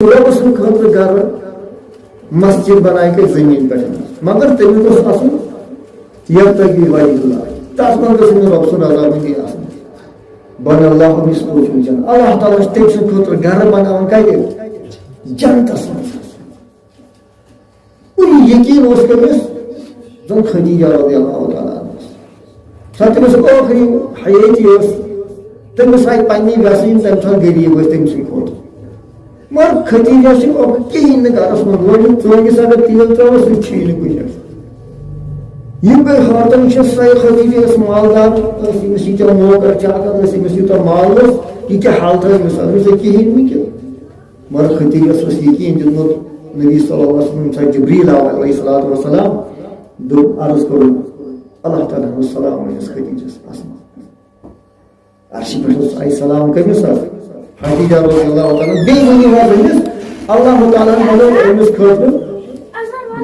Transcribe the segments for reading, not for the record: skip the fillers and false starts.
رۄبہٕ سٕنٛدِ خٲطرٕ گرٕ مسجد بنایہِ کہِ زٔمیٖن پٮ۪ٹھ مگر تٔمِس گوٚژھ آسُن یبتغی وجہ اللہ تتھ منٛز گٔژھ أمِس رۄب سٕنٛز رضامندی آسٕنۍ بنى الله مثله في الجنة اللہ تعالیٰ چھُ تٔمۍ سٕنٛدِ خٲطرٕ گرٕ بناوان کتہِ جنتس منٛز کُنہِ یقیٖن اوس کٔمِس زن خدیجہ رضی اللہ تعالیٰ عنہ سۄ تٔمِس ٲخری حیٲتی ٲس تٔمِس آیہِ پننہِ ویسہٕ یِم تمہِ ساتہٕ غریٖب ٲسۍ تٔمۍ سٕنٛدِ کھۄتہٕ مگر خدیجہ چھِ کِہیٖنۍ نہٕ گرس منٛز روزان ژوٚنگِس اگر تیٖل ترٛاوو سُہ چھُیی نہٕ کُنہِ یِم گٔے ہاتن چھِ سۄ خدیجہ ٲس مالدار ٲس أمِس ییٖتیاہ نوکر چاکر ٲسۍ أمِس یوٗتاہ مال اوس یہِ کیٛاہ حالتھا أمِس أمِس کِہیٖنۍ نہٕ کینٛہہ مگر خدیجہس اوس یقیٖن دیُتمُت نبی صلی اللہ علیہ وسلم سۭتۍ جبریٖل آو علیہ الصلوٰۃ والسلام دوٚپ عرض کوٚرُن اللہ تعالیٰ ہُنٛد سلام أنِس خدیجس آسمان عرشہِ پٮ۪ٹھ اوس آیہِ سلام کٔمِس حظ خدیجہ رضی اللہ تعالیٰ بیٚیہِ ؤنِو حظ أمِس اللہ تعالیٰ ہن بنوو أمِس خٲطرٕ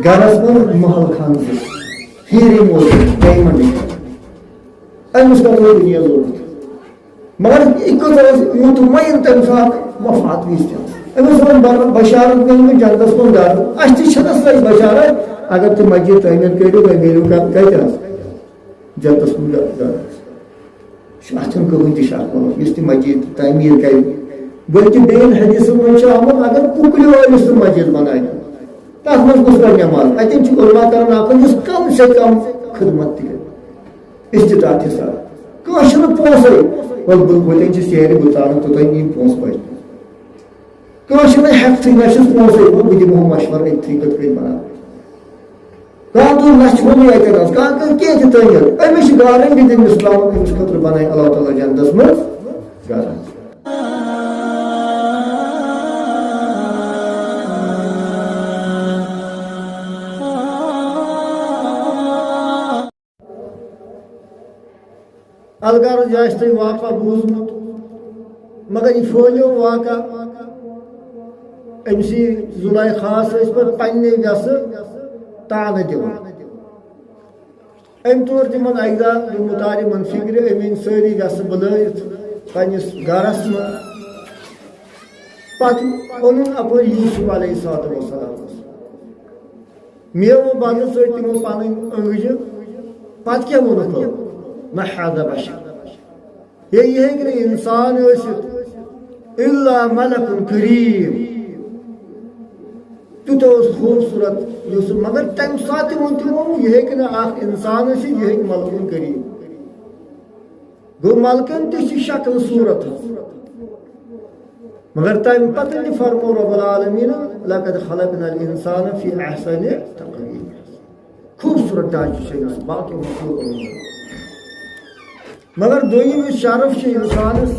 گرس منٛز محل خانہٕ زٕ ہیٖرے موتی ڈایمنڈٕکۍ أمِس کر لوگ دُنیا ضروٗرت مگر یہِ کۭژاہ ٲس مطمعین تمہِ ساتہٕ وفات وِزِ تہِ أمِس ووٚن بشارت مِلمٕژ جنتس کُن گرٕ اَسہِ تہِ چھنہٕ سۄ بشارت اگر تُہۍ مسجد تعمیٖر کٔرِو تۄہہِ میلیو کتہِ حظ جنتس کُن گرٕ اتھ چھُنہٕ کٕہٕنۍ تہِ شک یُس تہِ مسجد تعمیٖر کرِ بٔلکہِ بیٚیہِ حدیثن منٛز چھُ آمُت اگر کُکلہِ وٲلِس تہِ مسجد بنایہِ تتھ منٛز گوٚژھ گۄڈٕ نٮ۪ماز اتٮ۪ن چھُ علما کران اکھ یُس کم سے کم خدمت تہِ کرِ استطاعت حساب کٲنٛسہِ چھُنہٕ پونٛسے وۄنۍ چھِ سیرِ بہٕ ژارن توٚتانۍ یِم پونٛسہٕ بچہِ کٲنٛسہِ چھُنہٕ ہٮ۪کتھٕے مےٚ چھُس پونٛسے بہٕ دِمہو مشورٕ أتتھٕے کِتھ کٔنۍ بناو کانٛہہ تُل لچھ ووٚنُے اتٮ۪ن حظ کانٛہہ کٔر کینٛہہ تہِ تعمیٖر أمِس چھِ گارنٹی تٔمِس ترٛاوان أمِس خٲطرٕ بنایہِ اللہ تعالیٰ جنتس منٛز گرٕ الغرض یہِ آسہِ تۄہہِ واقعہ بوٗزمُت مگر یہِ پھہلیو واقعہ أمسی زُلیخاہس ٲسۍ پتہٕ پننہِ ویسہٕ تانہٕ دِوان أمۍ توٚر تِمن اکہِ دۄہ مُتارِ یِمن فِکرِ أمۍ أنۍ سٲری ویسہٕ بُلٲیِتھ پننِس گرس منٛز پتہٕ اوٚنُن اپٲرۍ یوٗسف علیہ الصلوٰۃ والسلامس میوٕ بدلہٕ ژٔٹۍ تِمو پنٕنۍ أنٛگجہِ پتہٕ کیٛاہ ووٚنُکھ ما هذا بشر یہِ ہیٚکہِ نہٕ انسان ٲسِتھ الا ملک کریم تیوٗتاہ اوس خوٗبصوٗرت یوٗسف مگر تمہِ ساتہٕ تہِ ووٚن تِمو یہِ ہیٚکہِ نہٕ اکھ انسان ٲسِتھ یہِ ہیٚکہِ ملکُن کریم گوٚو ملکن تہِ چھِ شکل صوٗرت مگر تمہِ پتہٕ تہِ فرمو رۄب العالمیٖن لقد خلقنا الانسان فی احسن تقویٖم خوٗبصوٗرت ڈھانچہِ چھُ أمِس باقٕے مخلوٗقن مگر دوٚیِم یُس شرف چھُ انسانس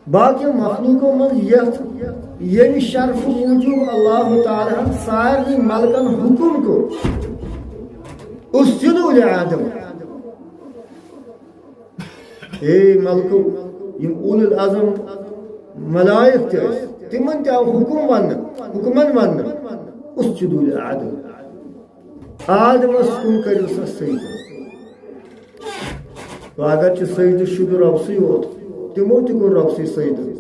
باقٕیو مخلوٗقو منٛز یتھ ییٚمہِ شرفہٕ موٗجوٗب اللہ تعالیٰ ہن سارنٕے ملکن حُکُم کوٚر اسجدوا لآدم اے ملکو یِم اولو العزم ملائک تہِ ٲسۍ تِمن تہِ آو حُکُم وننہٕ حُکمن وننہٕ اسجدوا لآدم آدمس کُن کٔرِو سا سجدٕ اگر چھِ سجدٕ شُدٕ رۄبسٕے یوت تِمو تہِ کوٚر رۄبسٕے سجدٕ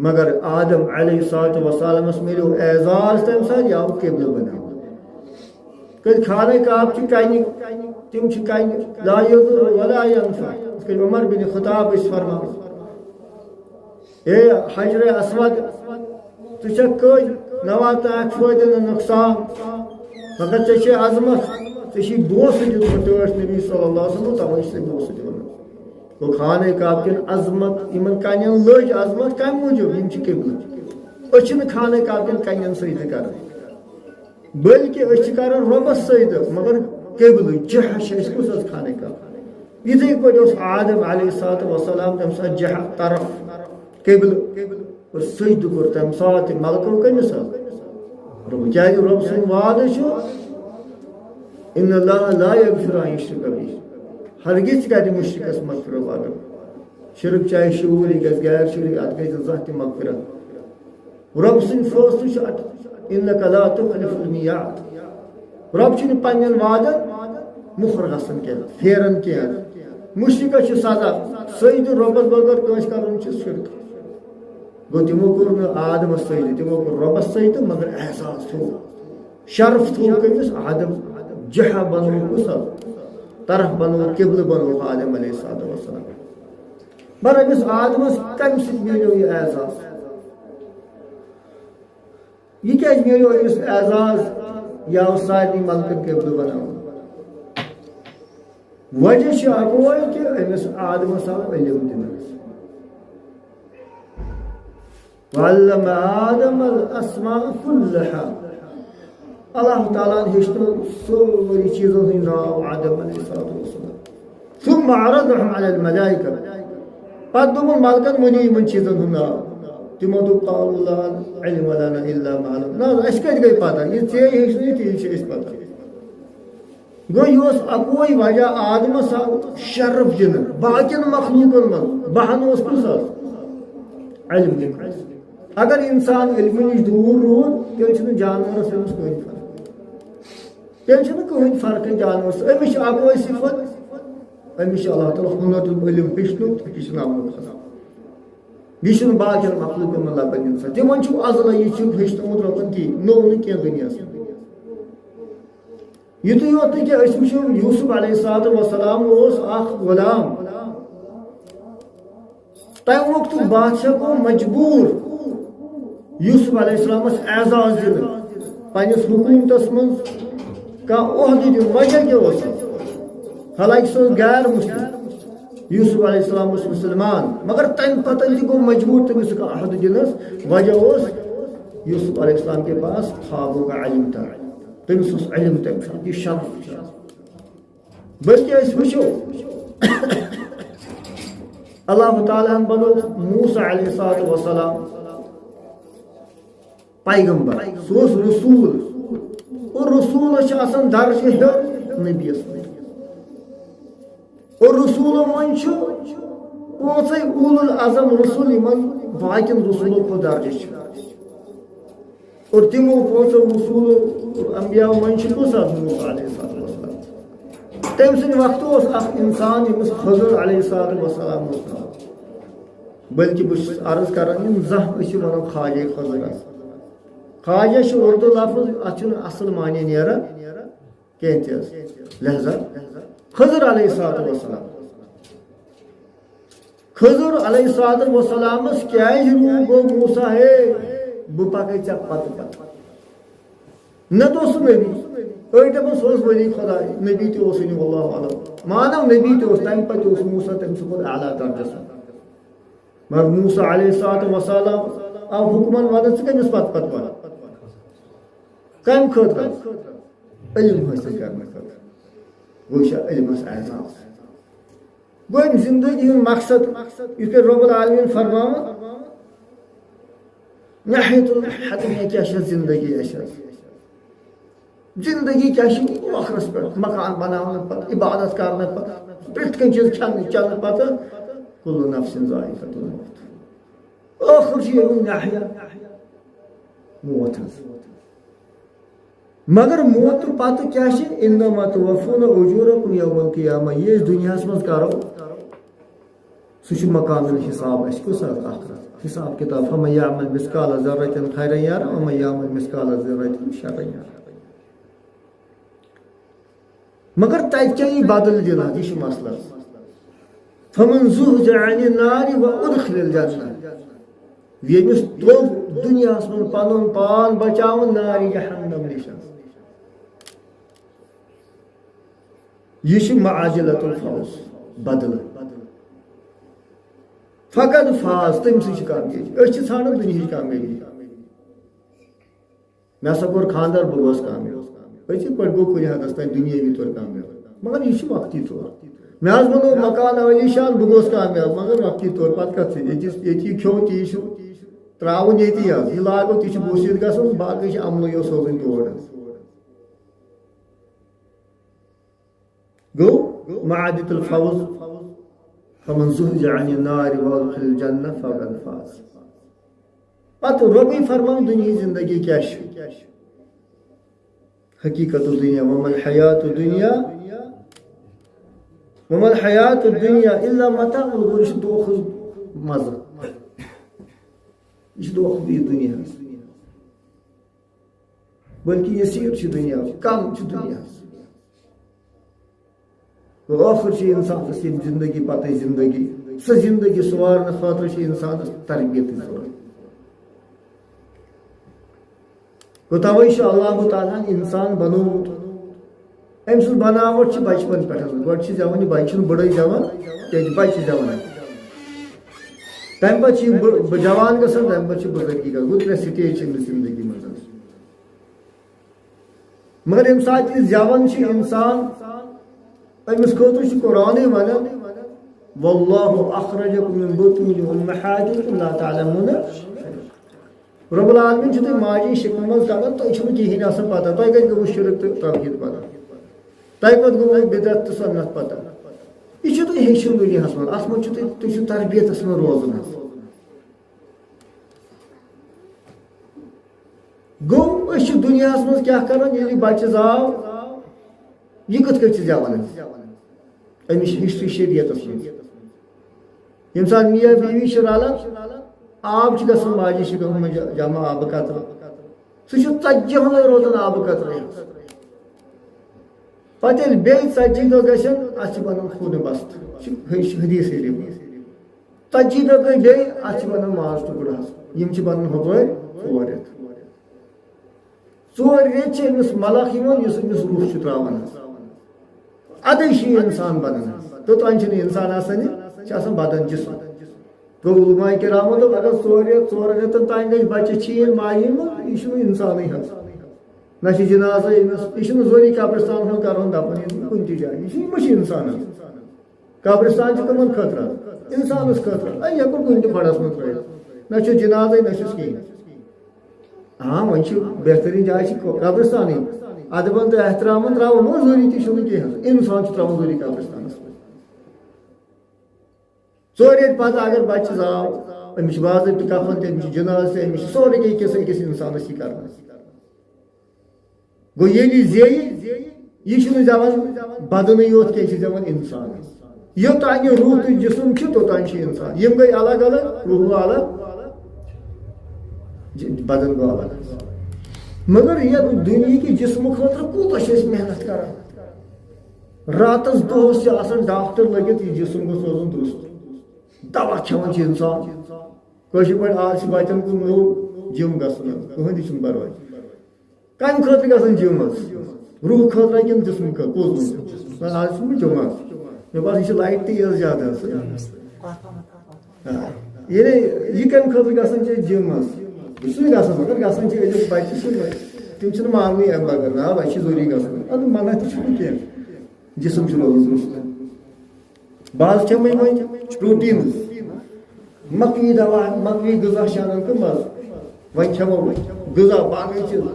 مگر آدم علیہ الصلوٰۃ والسلامس ملیو اعزاز تمہِ ساتہٕ یہِ آو قبلہٕ بناونہٕ کٔرۍ خانہ کعبہ چھِ کنہِ تِم چھِ کنہِ لا یضُر ولا ینفع یِتھ کٔنۍ عمر بن خطاب ٲسۍ فرماوان اے حجرِ اسود ژٕ چھکھ کٔرۍ نہ واتناو اکھ فٲیدٕ نہ نۄقصان مگر ژےٚ چھے عظمت ژےٚ چھی بونٛسہٕ دیُتمُت ٹٲٹھ نبی صلی اللہ علیہ وسلم تَوَے چھِ ژےٚ بونٛسہٕ دِوان گوٚو خانہ کعبہ کٮ۪ن عظمت یِمن کنٮ۪ن لٔج عظمت کمہِ موٗجوٗب یِم چھِ قبلہٕ أسۍ چھِنہٕ خانہ کعبہ کٮ۪ن کنٮ۪ن سجدٕ کران بٔلکہِ أسۍ چھِ کران رۄبس سجدٕ مگر قبلہٕ جہہ چھِ اَسہِ کُس حظ خانہ کعبہ یِتھٕے پٲٹھۍ اوس آدم علیہ الصلوٰۃ والسلام تمہِ ساتہٕ جہہ طرف قبلہٕ اور سجدٕ کوٚر تمہِ ساتہٕ ملکو کٔمِس حظ رۄب کیٛازِ رۄب سُنٛد وعدٕ چھُ ان اللہ لا یغفر ان یشرک بہ ہرگز کرِ مُشرکس مغفرت اگر شرک چاہے شعوٗری گژھِ غیر شعوٗری اتھ گژھِ نہٕ زانٛہہ تہِ مغفرت رۄب سٕنٛدۍ فٲصلہٕ چھُ انک لا تخلف المیعاد رۄب چھُنہٕ پننٮ۪ن وعدن مُخر گژھان کینٛہہ پھیران کینٛہہ مُشرکس چھُ سزا سجدٕ رۄبس بغٲر کٲنٛسہِ کرُن چھُ شرک گو تمو کور آدم سید تمو کور ربس سید مگر احساس تھو شرف تھو کمس آدم جہا بنو کسا طرف بنو قبل بنو آدم علیہ السلام بر امس آدمس کم سی ملو یہ اعزاز یہ کیا ملو امس اعزاز یا سارے ملکن قبل بناو وجہ اکوے کہ امس آدمس آو علم دنس وعلم آدم الاسماء كلها اللہ تعالیٰ ہیچن سوری چیزوں ہی ناو آدم علیہ السلام ثم عرضهم على الملائکہ پتہ دوپن ملکن ونی من چیزن ہن ناو تمو دوپ قالوا لا علم لنا الا ما علمنا اس کت گئی پتہ یہ ژے ہیچن تی چھ اس پتہ گو یہ اکوئی وجہ آدم سا شرف دن باقین مخلوقن من بہن اس کس علم دن اگر انسان علم نش دور رود تیل چھ جانورس امس کہین فرق تیل چھ کہین فرق جانورس امس اکوئی صفت امس اللہ تعالیٰ ہنر علم ہیچن یہ یہ باقین مخلوقن من لبن انسان تمن ازل یہ ہیچنمت ربن تی نو کی دنیا یتھ یوت کہ اس وچو یوسف علیہ السلام اس اخ غلام تم وقت بادشاہ کو مجبور یوسف علیہ السلام اعزاز دن پنس حکومتس من کا عہدہ دن وجہ کیا حالانکہ سو غیر مسلم یوسف علیہ السلام مسلمان مگر تم پتہ یہ گو مجبور تمس کا عہدہ دنس وجہ یوسف علیہ السلام کے پاس خوابوں کا علم تھا تمس علم تم یہ شرف بلکہ اس وچو اللہ تعالیٰ بنو موسیٰ علیہ السلام پیغمبر سوس رسول اور رسول آسان درجہ ہر نبی اور رسول من پانچے اول العظم رسول من باقین رسولوں کو درجہ اور تمو پانچو رسول انبیاء من کس موسیٰ علیہ السلام تم سن وقت اس اخ انسان یمس خضر علیہ السلام بلکہ بس عرض کران زہ ون خواجہ خضر خواجہ اردو لفظ اتھ اصل معنی نیران کہہ لہذا خضر علیہ السلام خضر علیہ السلام کیا گو موسیٰ ہے بہ پکے ژے پتہ نت اس نبی أڑ دپان سہ ولی خدا نبی تہ واللہ عالم مانو نبی تہ تمہ پتہ موسیٰ تم سہ اعلیٰ درجس مگر موسیٰ علیہ السلام آو حکمن ون ژٕ کٔمِس پتہ ون کم خٲطرٕ علم حٲصِل کرنہٕ خٲطرٕ گوٚو یہِ علمس اعزاز گوٚو أمۍ زندگی ہُنٛد مقصد یِتھ کٔنۍ رۄب العالمیٖن فرماوان نہایت الحتمیہ کیا زندگی زندگی کیا ٲخرس پٮ۪ٹھ مکان بناونہٕ پتہٕ عبادت کرنہٕ پتہٕ پرٛٮ۪تھ کانٛہہ چیٖز کھٮ۪نہٕ چٮ۪نہٕ پتہٕ کُلُّ نفسٍ ذائقۃ الموت ٲخر چھُ ییٚمیُک نہایہ موت حظ مگر موت پتہٕ کیاہ چھِ انما توفون اجورکم یوم القیامہ یہ اس دنیاہس منٛز کرو سُہ چھُ مقام الحساب اَسہِ کُس آخرت حساب کتاب فمن یعمل مثقال ذرة خیرا یرہ ومن یعمل مثقال ذرة شرا یرہ مگر تتہِ کیاہ یی بدل دِنہٕ یہِ چھُ مسلہٕ فمن زحزح عن النار وادخل الجنہ ییٚمِس توٚگ دُنیاہس منٛز پنُن پان بچاوُن نارِ جہنم نِش یہ چھُ معاجلۃ الفوز بدلہٕ فقط فاز تم سی کامیابی أسۍ چھِ ژھانڈان دُنیہٕچ کامیابی مےٚ ہسا کوٚر خاندر بہٕ گوس کامیاب أزی پٲٹھۍ گوٚو کُنہِ حدس تانۍ دُنیٲوی طور کامیاب مگر یہِ چھُ وقتی طور مےٚ حظ بنوو مکان عالی شان بہٕ گوس کامیاب مگر وقتی طور پتہٕ کتھ چھِ ییٚتہِ یہِ کھیوٚو تی چھُ تراوُن ییٚتی حظ یہِ لاگو تہِ چھُ بوٗسِتھ گژھُن باقٕے چھِ عملٕے یوت سوزٕنۍ تور حظ گوٚو معادة الفوز فمن زحزح عن النار وادخل الجنة فقد فاز پتہ ربی فرمان دنیا زندگی کیا حقیقت الدنیا وما الحیات الدنیا الا متاع الغرور دو مزہ یہ دۄکھٕ دنیا بلکہ یسیر دنیا کم دنیا آخر انسان زندگی پتہ زندگی سہ زندگی سوارن خاطر انسان تربیت ضرورت توے اللہ تعالیٰ انسان بنومت أمۍ سٕنٛز بناوٹ بچپن پٮ۪ٹھ گۄڈٕ زٮ۪وان یہِ بچہِ چھُنہٕ بٕڑٕے زٮ۪وان کیٛازِ بچہِ زٮ۪وان تمہِ پتہٕ چھِ جوان گژھان تمہِ پتہٕ چھِ بُزرگی گژھان گوٚو 3 سٹیج چھِ أمِس زندگی منٛز مگر ییٚمہِ ساتہٕ یہِ زٮ۪وان چھُ انسان أمِس خٲطرٕ چھُ قرآنٕے ونان واللہ اخرجکم من بطون امہاتکم لا تعلمون رب العالمین چھُ تۄہہِ ماجہِ شِکمہٕ منٛز کڑان تۄہہِ چھُنہٕ کِہیٖنۍ آسان پتہ تۄہہِ کتہِ گوٚوٕ شرک تہٕ توحیٖد پتہ تۄہہِ کتہِ گوٚوٕ بدعت تہٕ سنت پتہ یہ چھُ تۄہہِ ہیٚچھُن دُنیاہس منٛز اتھ منٛز چھُ تُہۍ چھُو تربیتس منٛز روزُن حظ گوٚو أسۍ چھِ دُنیاہس منٛز کیٛاہ کران ییٚلہِ یہِ بچہِ زاو یہِ کِتھ کٔنۍ چھِ زٮ۪وان أمِس چھِ ہسٹری شریعتس منٛز ییٚمہِ ساتہٕ میاں بیوی چھِ رلان آب چھُ گژھان ماجہِ شِکمہٕ منٛز جمع آبہٕ قطرٕ سُہ چھُ 40 دۄہ روزان آبہٕ قطرے پتہٕ ییٚلہِ بیٚیہِ 40 دۄہ گژھن اتھ چھِ بنان خوٗنہٕ بستہٕ حدیث شریف 40 دۄہ گٔے بیٚیہِ اتھ چھِ بنان ماز ٹُکڑٕ حظ یِم چھِ بنان ہُپٲرۍ 4 رٮ۪تھ 4 رٮ۪تھ چھِ أمِس ملخ یِوان یُس أمِس روح چھُ تراوان حظ ادے چھُ یہِ انسان بنان حظ توٚتام چھُنہٕ انسان آسان یہِ چھُ آسان بدن جسم گوٚو علماء کرامو دوٚپ اگر 4 رٮ۪تن تانۍ گژھِ بچہِ چھیٖن ماجہِ منٛز یہِ چھُنہٕ انسانٕے حظ نہ چھُ جنازٕ أمِس یہِ چھُنہٕ ضروٗری قبرستانس منٛز کرہون دفن یہِ کُنہِ تہِ جایہِ یہِ ما چھُ انسان حظ قبرستان چھُ کٕمن خٲطرٕ حظ انسانس خٲطرٕ یہِ ہٮ۪کون کُنہِ تہِ کھۄڈس منٛز ترٲیِتھ نہ چھُ جنازٕے نہ چھُس کِہیٖنۍ وۄنۍ چھِ بہتریٖن جاے چھِ قبرستانٕے ادبن تہٕ احترامن تراوُن ما ضروٗری تہِ چھُنہٕ کینٛہہ حظ انسان چھُ تراوُن ضروٗری قبرستانس منٛز 4 رٮ۪تھ پتہٕ اگر بچہِ زاو أمِس چھِ باضٲبطہٕ کفن تہِ أمِس چھُ جنازٕ تہِ أمِس چھُ سورُے أکِس انسانس یہِ کران گوٚو ییٚلہِ یہِ زیٚیہِ یہِ چھُنہٕ زٮ۪وان بدنٕے یوت کینٛہہ یہِ چھُ زٮ۪وان انسان یوٚتانۍ یہِ روح تہٕ جسم چھُ توٚتانۍ چھُ انسان یِم گٔے الگ الگ روح گوٚو الگ بدن گوٚو الگ مگر یتھ دُنہِکہِ جسمہٕ خٲطرٕ کوٗتاہ چھِ أسۍ محنت کران راتس دۄہس چھِ آسان ڈاکٹر لٔگِتھ یہِ جسم گوٚژھ روزُن درست دوا کھٮ۪وان چھِ انسان کٲشِر پٲٹھۍ آز چھِ بچن کُن نوٚو جِم گژھُن کٕہٕنۍ تہِ چھُنہٕ پرواے کمہِ خٲطرٕ گژھان جِم حظ روح خٲطرٕ کِنہٕ جسمہٕ خٲطرٕ پوٚز ؤنِو آز چھُنہٕ جِم حظ مےٚ باسان یہِ چھِ لایٹ تہِ یٲژ زیادٕ حظ ییٚلے یہِ کمہِ خٲطرٕ گژھان چھِ أسۍ جِم حظ یہِ چھُنہٕ گژھان مگر گژھان چھِ أزِکۍ بچہِ چھِ تِم چھِنہٕ ماننٕے امہِ بغٲر نہ اَسہِ چھِ ضروٗری گژھُن اَدٕ منع تہِ چھُنہٕ کینٛہہ جسم چھُ روزُن درست بہٕ حظ کھٮ۪مٕے وۄنۍ پروٹیٖنٕز مۄکلی دوا مۄکلی غذا چھِ انان کٕم حظ وۄنۍ کھٮ۪مو غذا باقٕے چیٖز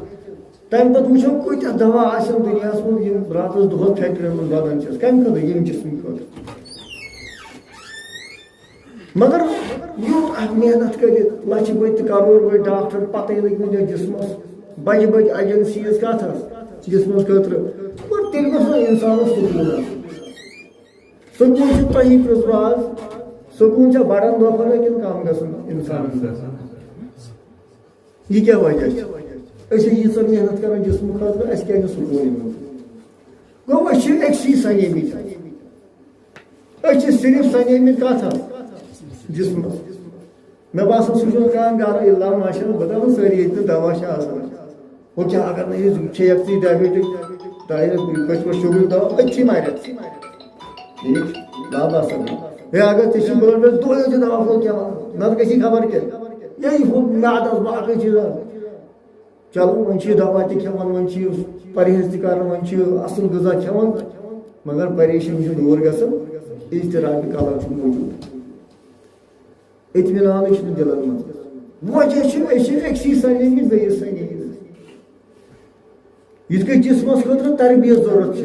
تمہِ پتہٕ وٕچھو کۭتیاہ دوا آسن دُنیاہس منٛز یِم راتس دۄہس فیکٹرین منٛز بنان چھِ کمہِ خٲطرٕ ییٚمہِ جسمہٕ خٲطرٕ مگر یوٗت اکھ محنت کٔرِتھ لچھِ بٔدۍ تہٕ کرور بٔدۍ ڈاکٹر پتہٕ لٔگۍمٕتۍ یتھ جسمس بجہِ بجہِ ایجنسیٖز کتھ حظ جسمس خٲطرٕ مگر تیٚلہِ گوٚژھ نہٕ انسانس سکوٗن آسُن سکوٗن چھُ تۄہی پرٛژھو آز سکوٗن چھا بڑان دۄہ کھۄتہٕ کِنہٕ کم گژھان انسانس یہِ کیٛاہ وجہ چھُ أسۍ چھِ ییٖژاہ محنت کران جسمہٕ خٲطرٕ اَسہِ کیٛازِ نہٕ سکوٗن یِوان گوٚو أسۍ چھِ أکسٕے سنیمٕتۍ أسۍ چھِ صرف سنیمٕتۍ کتھ حظ جسمس مےٚ باسان سُہ چھُنہٕ کانٛہہ گرٕ اِلا ماشاء اللہ بہٕ دپان سٲری ییٚتہِ نہٕ دوا چھِ آسان ہُہ کیٛاہ اگر نہٕ یہِ کھیٚیَکھ ژٕ ڈایبِٹِک کٲشِر پٲٹھۍ شُگرُک دوا أتھی مَرٮ۪کھ ٹھیٖک لا باسان ہے اگر ژےٚ چھُ بلڈ پریشر دۄہے چھُ دوا پھوٚل کھٮ۪وان نتہٕ گژھی خبر کیٛاہ یہِ ہُہ میادس باقٕے چیٖزن چلو وۄنۍ چھِ یہِ دوا تہِ کھٮ۪وان وۄنۍ چھِ یہِ پرہیز تہِ کران وۄنۍ چھِ یہِ اصٕل غذا کھٮ۪وان مگر پریشٲنی چھِ دوٗر گژھان اضطرابِ قلب چھُ موٗجوٗد اطمینانٕے چھُنہٕ دِلن منٛز وجہ چھُ أسۍ چھِ أکسٕے سنیمٕتۍ بیٚیِس سنیمٕتۍ یِتھ کٔنۍ جسمس خٲطرٕ تربیت ضروٗرت چھِ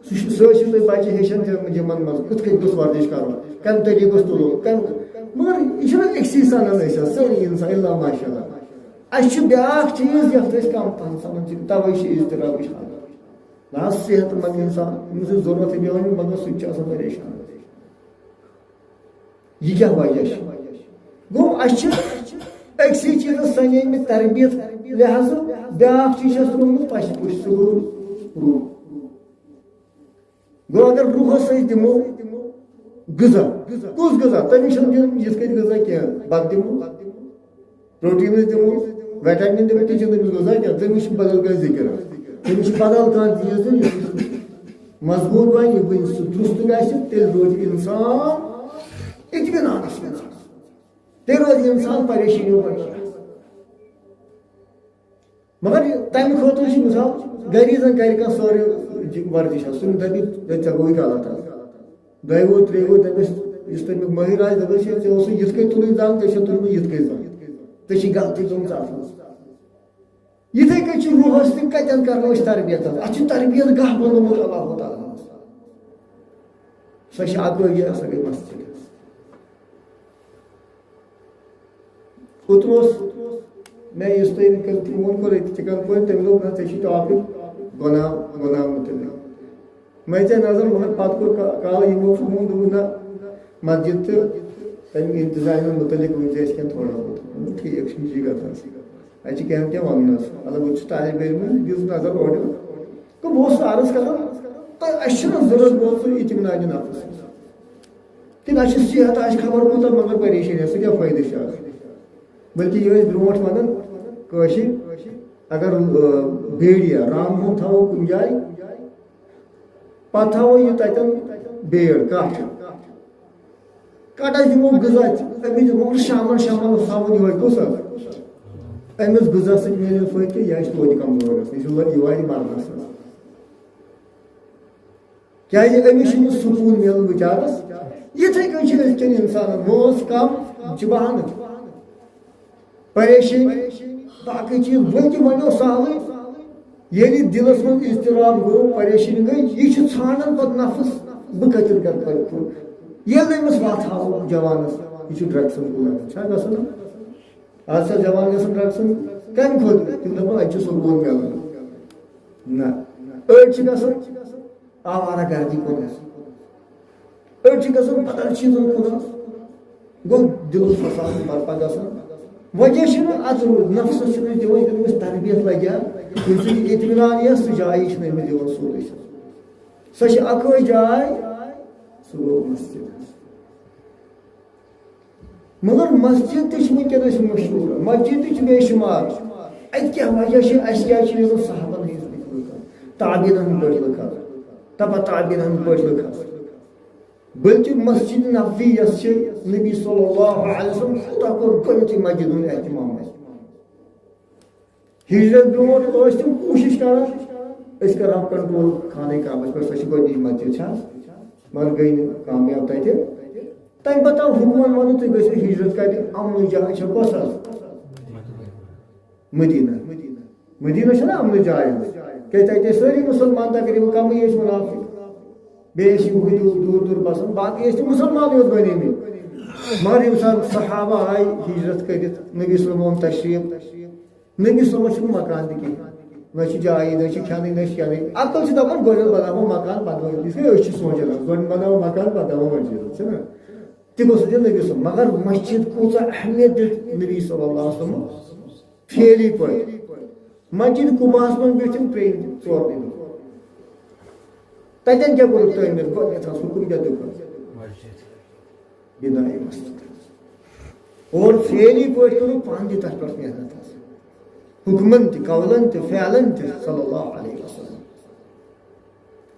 سُہ ٲسِو تُہۍ بچہِ ہیٚچھان جِمن منٛز کِتھ کٔنۍ گوٚژھ ورزش کرُن کمہِ طریٖقہٕ گوٚژھ تُلُن مگر یہِ چھُنہٕ أکسٕے سنان أسۍ حظ سٲری انسان اِلا ماشاء اللہ اَسہِ چھُ بیٛاکھ چیٖز یتھ أسۍ کم پہم سنان چھِ توے چھِ اضطرابٕچ حالت نہ حظ صحت منٛد انسان ییٚمِس نہٕ ضروٗرتھٕے پیٚوان مگر سُہ تہِ چھُ آسان پریشان یہِ کیٛاہ وجہ چھُ گوٚو اَسہِ چھِ أكسي چیز سنی میں تربیت لحاظ بیاکھ چیز رومت پش پش سکول روح گو اگر روحس دمو غذا کس غذا تمہیں یت کت غذا کی بت دمو پروٹین دمو ویٹامن دمو تھی تمہیں غذا کی تمہیں بدل کر ذکر تمہیں بدل کان چیز مضبوط بن یہ بن درست گھس تیل روز انسان اطمینانس مز تیل روز انسان پریشانیوں پہ مگر تمہ خاطر مثال گری زن کر سوری ورزش سن دپی ژے گوئی غلط دۄیہِ وُہُر ترٛیٚیہِ وُہُر دپس یُس تمیُک مٲہِر آسہِ دپس ژےٚ اوسُے یِتھ کٔنۍ تُلٕنۍ زنگ ژےٚ چھےٚ تُلمٕژ یِتھ کٔنۍ زنگ ژےٚ چھِ غلطی گٔمٕژ اتھ منٛز یِتھٕے کٔنۍ چھُ روحس تہِ کتٮ۪ن کرو أسۍ تربیت اتھ چھُ تربیت گاہ بنومُت اللہ تعالیٰ ہن سۄ چھِ اکٲے سۄ گٔے مسجد اوترٕ اوس مےٚ یُس تۄہہِ فون کوٚر أتۍ چِکن پورِ تٔمۍ دوٚپ نہ ژےٚ چھُے ٹاپِک گۄناہ مُتعلق میں ژےٚ نظر مگر پتہٕ کوٚر کالہٕ یِمو فون دوٚپُکھ نہ مسجد تہٕ تَمیُک انتظامن مُتعلق ؤنۍ زِ اَسہِ کینٛہہ تھوڑا بہت ٹھیٖک چھُ یہِ چھِ گژھان اَتہِ چھِ کینٛہہ کینٛہہ وَنُن حظ مطلب بہٕ چھُس طالبہِ علم دِژ نظر اورٕ تہٕ بہٕ اوسُس عرض کران تہٕ اَسہِ چھُنہٕ ضروٗرت بہٕ سُہ اطمینانہِ نفس کِنہٕ اَسہِ چھُ صحت آسہِ خبر کوٗتاہ مگر پریشٲنی سُہ کیٛاہ فٲیدٕ چھُ آسان بلکہِ یہِ ٲسۍ برونٛٹھ وَنان کٲشِرۍ اگر بیڑیا رام ہُنٛد تھاوو کُنہِ جایہِ پتہٕ تھاوو یہِ تتٮ۪ن بیڑ کٹھ کٹس دِمو غذا أمِس دِمو شامن تھاوُن یِہوے کُس حظ أمِس غذا سۭتۍ میلہِ فٲیدٕ کہِ یہِ آسہِ توتہِ کمزور گژھان یہِ واتہِ مرنس کیازِ أمِس چھُنہٕ سکوٗن میلان بِچارس یِتھٕے کٔنۍ چھِ أزکٮ۪ن اِنسانن وٲنٛس کم چھِ بہانہٕ پریشٲنی باقٕے چیٖز بلکہِ وۄنۍ اوس سہلٕے ییٚلہِ دِلس منٛز اضطراب گوٚو پریشٲنی گٔے یہِ چھُ ژھانڈان پتہٕ نفس بہٕ کتٮ۪ن کرٕ پوٗرٕ ییٚلہِ أمِس وتھ ہاوو جوانس یہِ چھُ ڈرگسن کُن گژھان چھا گژھان آز چھا جوان گژھان ڈرگسن کمہِ خٲطرٕ تِم دپان اتہِ چھُ سکوٗن میلان نہ أڑۍ چھِ گژھان آوارہ گردی کُن گژھان أڑۍ چھِ گژھان بدل چیٖزن کُن گوٚو دِلُک فساد برپا گژھان وجہ چھُنہٕ اتھ نفسس چھُنہٕ دِوان أمِس تربیت لگیا ییٚمہِ سۭتۍ اطمینان یِیَس سُہ جایی چھِنہٕ أمِس دِوان سورُے سۄ چھِ اکٲے جاے سُہ گوٚو مسجد مگر مسجد تہِ چھِ وٕنکیٚنس مشہوٗر مسجد تہِ چھِ بے شُمار اتہِ کیٛاہ وجہ چھِ اَسہِ کیٛازِ چھِ یِمن صحابن ہٕنٛدۍ لُکھ تابیٖنن ہٕنٛدۍ پٲٹھۍ لُکھ حظ تبا تابیٖنن ہٕنٛدۍ پٲٹھۍ لُکھ حظ بلکہِ مسجد نبوی یۄس چھِ نبی صلی اللہ علیہ وسلم خدا کوٚر گۄڈنیُتھٕے مسجد ہُنٛد احتمام اَسہِ ہجرت برونٛٹھ ٲسۍ تِم کوٗشش کران أسۍ کرہاو کنٹرول خانہ کعبس پٮ۪ٹھ سۄ چھِ گۄڈنِچ مسجد چھِ مگر گٔے نہٕ کامیاب تتہِ تمہِ پتہٕ آو حُکمن ونُن تُہۍ گٔژھِو ہجرت کرنہِ امنٕچ جاے چھےٚ کۄس حظ مدیٖنہ چھےٚ نا امنٕچ جاے حظ کیازِ تتہِ ٲسۍ سٲری مُسلمان تقریٖبن کمٕے ٲسۍ مُنافِق بیٚیہِ ٲسۍ یِہُے دوٗر دوٗر بسان باقٕے ٲسۍ تِم مُسلمانٕے یوت بنیمٕتۍ مگر ییٚمہِ ساتہٕ صحابہ آیہِ ہجرت کٔرِتھ نبی صلی اللہ تشریٖف نبی صلی اللہ چھُنہٕ مکان تہِ کِہیٖنۍ نہ چھِ جایی نہ چھِ کھٮ۪نٕے نہ چھِ چٮ۪نٕے عقل چھِ دپان گۄڈٕنیتھ بناوو مکان پتہٕ یِتھ کٔنۍ أسۍ چھِ سونچان گۄڈٕ بناوو مکان پتہٕ دِمو مسجد چھُنہ تہِ گوٚژھ دیُن نبی صلی مگر مسجد کۭژاہ اہمیت دِژ نبی صلی اللہ علیہ وسلم فعلی پٲٹھۍ مسجد قُباہس منٛز بیٖٹھۍ تِم ترٛیٚیہِ ژورنٕے دۄہ تتٮ۪ن کیٛاہ کوٚرُکھ تعمیٖر گۄڈنیتھ حُکُم کیٛاہ دیُتکھ بِنایے مسجد اور فعلی پٲٹھۍ کوٚرُکھ پانہٕ تہِ تتھ پٮ۪ٹھ محنت حُکمن تہِ قولن تہِ فعلن تہِ صلی اللہ علیہ وسلم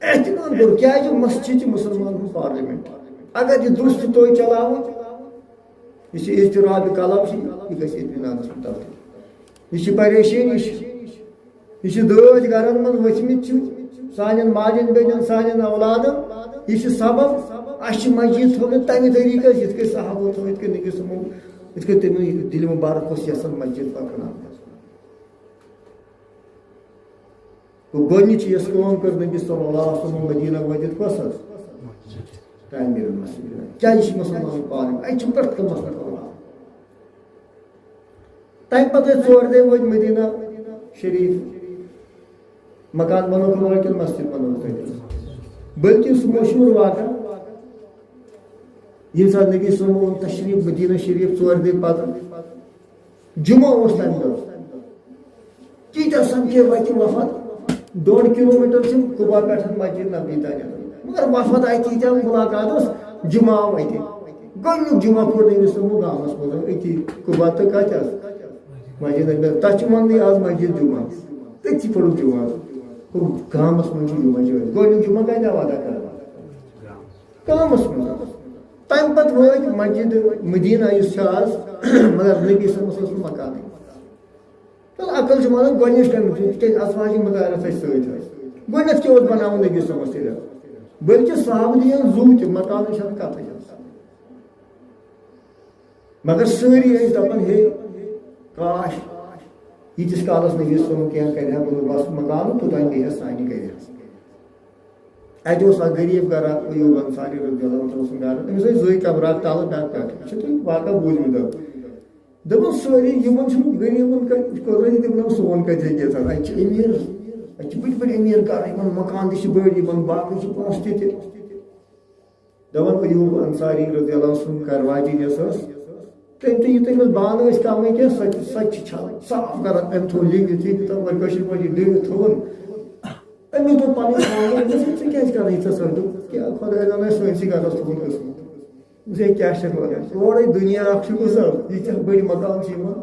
احتمام کوٚر کیازِ مسجد چھِ مُسلمانن ہُنٛد پارلِمنٹ اگر یہِ درست تۄہہِ چلاوُن یہِ چھِ اضطراب قلب چھِ یہِ گژھِ اطمینانس منٛز تبدیٖل یہِ چھِ پریشٲنی یہِ چھِ دٲدۍ گرن منٛز ؤتھمٕتۍ چھِ سانٮ۪ن ماجٮ۪ن بیٚنٮ۪ن سانٮ۪ن اولادن یہِ چھِ سبب اَسہِ چھِ مسجد تھٲومٕژ تمہِ طریٖقس یِتھ کٔنۍ صحابو تھٲو یِتھ کٔنۍ نبی صٲبو یِتھ کٔنۍ تٔمۍ دِلہِ مُبارک اوس یژھان مسجد پکناوُن گۄڈنِچ یۄس کٲم کٔر نبی صلی اللہ علیہ وسلم مدیٖنہ وٲتِتھ کۄس حظ تعمیٖر مسجد کیازِ چھِ مُسلمانن پارلِمنٹ اَتہِ چھُ پرٛٮ۪تھ کانٛہہ مسلہٕ کران تمہِ پتہٕ ٲسۍ ژور دۄہ وٲتۍ مدیٖنہ شریٖف مکان بنووُکھ وٲلۍ کِنہٕ مسجد بنووُکھ تتہِ بلکہِ سُہ مشہوٗر واقعہ ییٚمہِ ساتہٕ نبی صٲبن اوٚن تشریٖف مدیٖنہ شریٖف ژورِ دۄہہِ پتہٕ جمعہ اس تمہ دۄہ تیٖتیاہ سمکھے وتہِ وفد 1.5 کِلومیٖٹر چھِ قُبا پٮ۪ٹھ مسجد نبوی تانۍ مگر وفد آیہِ تیٖتیاہ مُلاقات اوس جمعہ آو اَتہِ گۄڈنیُک جمعہ پوٚر نبی صٲبُن گامس منٛز أتی قُبا تہٕ کتہِ حظ مسجد نبوی تتھ چھِ وننٕے آز مسجد جمعہ تٔتھی پوٚرُکھ جمعہ گامس منٛز چھُ جمعہ جٲری گۄڈنیُک جمعہ کتہِ آو ادا کرنہٕ گامس منٛز تمہِ پتہٕ وٲتۍ مسجد مدیٖنہ یُس چھِ آز مگر نبی صٲبس اوس نہٕ مکانٕے تہٕ عقل چھِ ونان گۄڈنِچ کٔمۍ تِکیازِ ازواجِ مُطہرات ٲسۍ سۭتۍ حظ گۄڈنیتھ کیٛاہ اوس بناوُن نبی صٲبس تیٚلہِ بٔلکہِ صحابہٕ دِیَن زُو تہِ مکانٕچ چھنہٕ کتھٕے مگر سٲری ٲسۍ دپان ہے کاش ییٖتِس کالس نبی صٲبن کینٛہہ کرِ ہا بس مکانُک توٚتانۍ بیٚیہِ ہا سانہِ گرِ اَتہِ اوس اکھ غریٖب گرا ایوب انصاری رضی اللہ عنہ سُنٛد گرٕ تٔمِس ٲسۍ 2 کمرٕ اکھ تلہٕ بیٛاکھ پٮ۪ٹھٕ یہِ چھُ تۄہہِ واقعہ بوٗزمُت دوٚپُن سٲری یِمن چھُنہٕ غریٖبن کوٚرُے تِمن سون کتہِ ہیٚکہِ گژھان اَتہِ چھِ أمیٖر اَتہِ چھِ بٔڑۍ بٔڑۍ أمیٖر گرٕ یِمن مکان تہِ چھِ بٔڑۍ یِمن باقٕے چھِ پونٛسہٕ تہِ دپان ایوب انصاری رضی اللہ عنہ سُنٛد گرواجی یۄس ٲس تٔمۍ تہِ یہِ تٔمِس بانہٕ ٲسۍ کمٕے کینٛہہ سۄ تہِ چھِ چھلان صاف کران أمۍ تھوٚو لیٖکھِتھ تور کٲشِر پٲٹھۍ لیٖکھِتھ تھوٚوُن أمۍ دوٚپ پنٕنۍ ژٕ کیازِ کران ییٖژاہ سۄ دوٚپ کیٛاہ خۄداے زانہِ سٲنسٕے گرس تھوٚوُن قٕسمت کیٛاہ چھِ وَنان اورَے دُنیا اکھ چھُ گُزر ییٖتیاہ بٔڑۍ مکان چھِ یِمن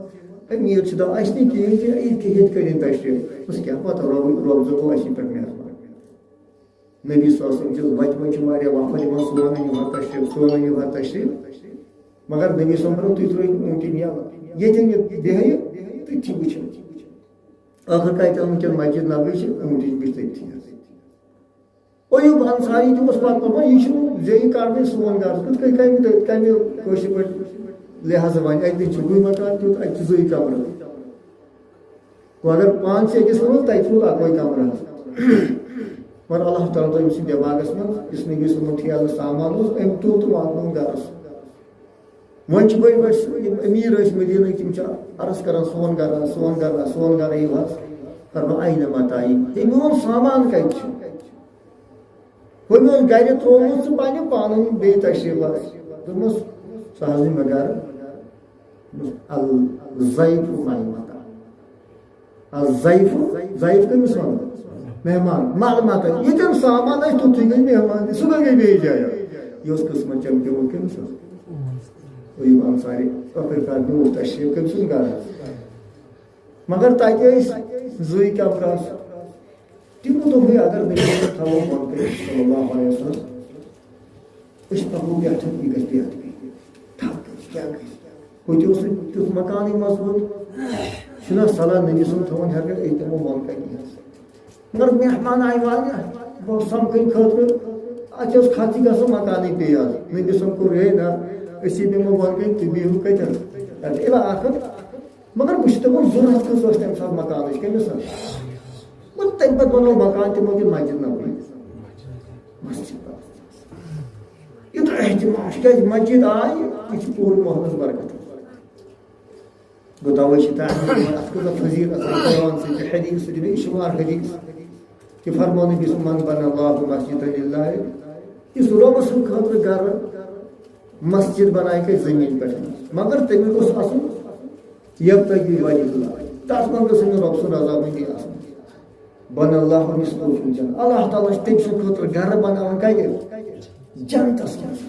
أمیٖر چھِ دپان اَسہِ نہٕ کِہیٖنۍ کینٛہہ ییٚتہِ کٔرِنۍ تشریٖف بس کیٛاہ پتہ رۄب زوٚگوٗ اَسی پٮ۪ٹھ مہربان نبی صلی اللہ علیہ وسلم چھِ وتہِ منٛز چھِ واریاہ وفد یِوان سون أنِو حظ تشریٖف مگر نبی صٲبن دوٚپ تُہۍ ترٛٲیِو اوٗنٛٹِنۍ یَلہٕ ییٚتٮ۪ن یہِ بیٚہہِ تٔتھی وٕچھِو ٲخٕر کَتہِ وٕنکٮ۪ن مسجد نبوی چھِ اوٗنٛٹِنۍ بٕتھِ تٔتھی ایوب انصاری تہِ اوس پتہٕ دپان یہِ چھُنہٕ زیٚیہِ کڑنٕے سون گرٕ کِتھ کٔنۍ کمہِ کٲشِر پٲٹھۍ لحاظہٕ وَنہِ اَتہِ چھُ گُے مکان تیُتھ اَتہِ چھِ 2 کمرٕ گوٚو اگر پانہٕ چھِ أکِس روٗد تَتہِ روٗد 1 کمرٕ حظ مگر اللہ تعالیٰ تٔمۍ سٕنٛدِ دٮ۪ماغس منٛز یُس نبی صٲبُن ٹھیلہٕ سامان اوس أمۍ تُل تہٕ واتنووُن گرس وۄنۍ چھِ بٔڑۍ بٔڑۍ یِم أمیٖر ٲسۍ مدیٖنٕکۍ تِم چھِ عرض کران سون گرٕ سون گرٕ سون گرٕ یِیِو حظ فرمان اَینَ متاعی ہے میون سامان کَتہِ چھُ ہُہ مےٚ اوس گرِ تھوٚومُت ژٕ پننہِ پانہٕ بیٚیہِ تشریٖف حظ دوٚپمَس ژٕ حظ یہِ مےٚ گرٕ الضیف ملمتا الضیف ضیف کٔمِس وَنان مہمان ملمتا ییٚتٮ۪ن سامان آسہِ توٚتھُے گٔے مہمان صُبحٲے گٔے بیٚیہِ جایہِ یہِ اوس قٕسمت چمکیومُت کٔمِس حظ ایوب انصاری ٲخٕر کار نیوٗکھ تشریٖف کٔمۍ سُنٛد گرٕ مگر تتہِ ٲسۍ 2 کمرٕ آسہٕ تِمو دوٚپ اگر نبی صٲب تھاوو بۄن کٔرِتھ صلی اللہ علیہ وسلم أسۍ پکو پٮ۪ٹھٕ یہِ گژھِ پٮ۪ٹھ تھپھ گژھِ کیٛاہ گژھِ ہوٚتہِ اوس نہٕ تیُتھ مکانٕے مضبوٗط چھُنہ صلاح نبی صٲب تھاوُن ہٮ۪ر کٔرِتھ أسۍ دِمو بۄن کَنہِ حظ مگر مہمان آیہِ واریاہ گوٚو سمکھٕنۍ خٲطرٕ اَتہِ اوس خرچہِ گژھان مکانٕے پیٚیہِ حظ نبی صٲب کوٚر ہے نہ أسی دِمو بۄن کَنہِ تُہۍ بِہِو کَتٮ۪ن تَتہِ علاقن مگر وٕچھ دَپان ضوٚرتھ کٔژ ٲس تَمہِ ساتہٕ مکانٕچ کٔمِس حظ تمہِ پتہٕ بنوو مکان تِمو دِیُت مسجد نبوی یوٗتاہ احتِمام تِکیٛازِ مسجد آیہِ یہِ چھِ پوٗرٕ محلس برکت گوٚو تَوَے چھِ اَتھ کۭژاہ فضیٖلت قرآن سۭتۍ حدیٖث سۭتۍ بیٚیہِ شُمار حدیٖث کہِ فرمو نبی صلی من بنى الله مسجدا لله یُس رۄبہٕ سٕنٛدِ خٲطرٕ گرٕ مسجد بنایہِ کٔرۍ زٔمیٖن پٮ۪ٹھ مگر تٔمِس گوٚژھ آسُن یبتغی وجہ اللہ تَتھ منٛز گٔژھ أمِس رۄب سٕنٛز رضامٔندی آسٕنۍ بنى الله مثله في الجنة اللہ تعالیٰ چھِ تٔمۍ سٕنٛدِ خٲطرٕ گرٕ بناوان کَتہِ جنتس منٛز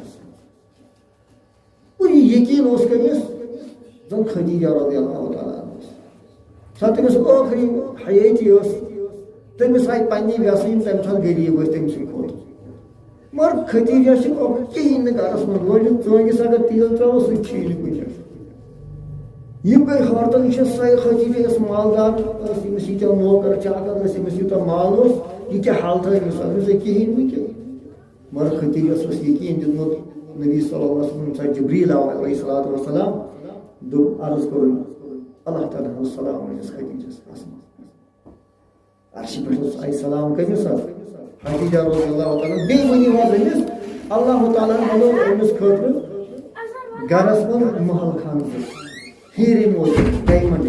اور یہِ یقیٖن اوس کٔمِس زن خدیجہ رضی اللہ تعالیٰ عنہ سۄ تٔمِس ٲخری حیٲتی ٲس تٔمِس آیہِ پننہِ ویسہٕ یِم تمہِ ساتہٕ غریٖب ٲسۍ تٔمۍ سٕنٛدِ کھۄتہٕ مگر خدیجہ چھِ کِہیٖنۍ نہٕ گرس منٛز روزِ ژٲنٛگِس اگر تیٖل ترٛاوو سُہ تہِ چھِی نہٕ کُنہِ جایہِ یِم گٔے حٲرتن یہِ چھِ سۄے خدیجہ ٲس مالدار ٲس أمِس ییٖتیاہ نوکر چاکر ٲسۍ أمِس یوٗتاہ مال اوس یہِ کیٛاہ حالتھا أمِس أمِس کِہیٖنۍ نہٕ کینٛہہ مگر خدیجہس اوس یقیٖن دیُتمُت نبی صلی اللہ علیہ وسلم ساتہٕ جبریٖل آو علیہ الصلوٰۃ والسلام دوٚپ عرض کوٚرُن اللہ تعالیٰ ہُنٛد سلام أنِس خدیجس عرشہِ پٮ۪ٹھ اوس آیہِ سلام کٔمِس حظ خدیجہ رضی اللہ تعالیٰ بیٚیہِ ؤنِو حظ أمِس اللہ تعالیٰ بنوو أمِس خٲطرٕ گرس منٛز محل خانہٕ ہیٖرے موتی ڈایمنڈ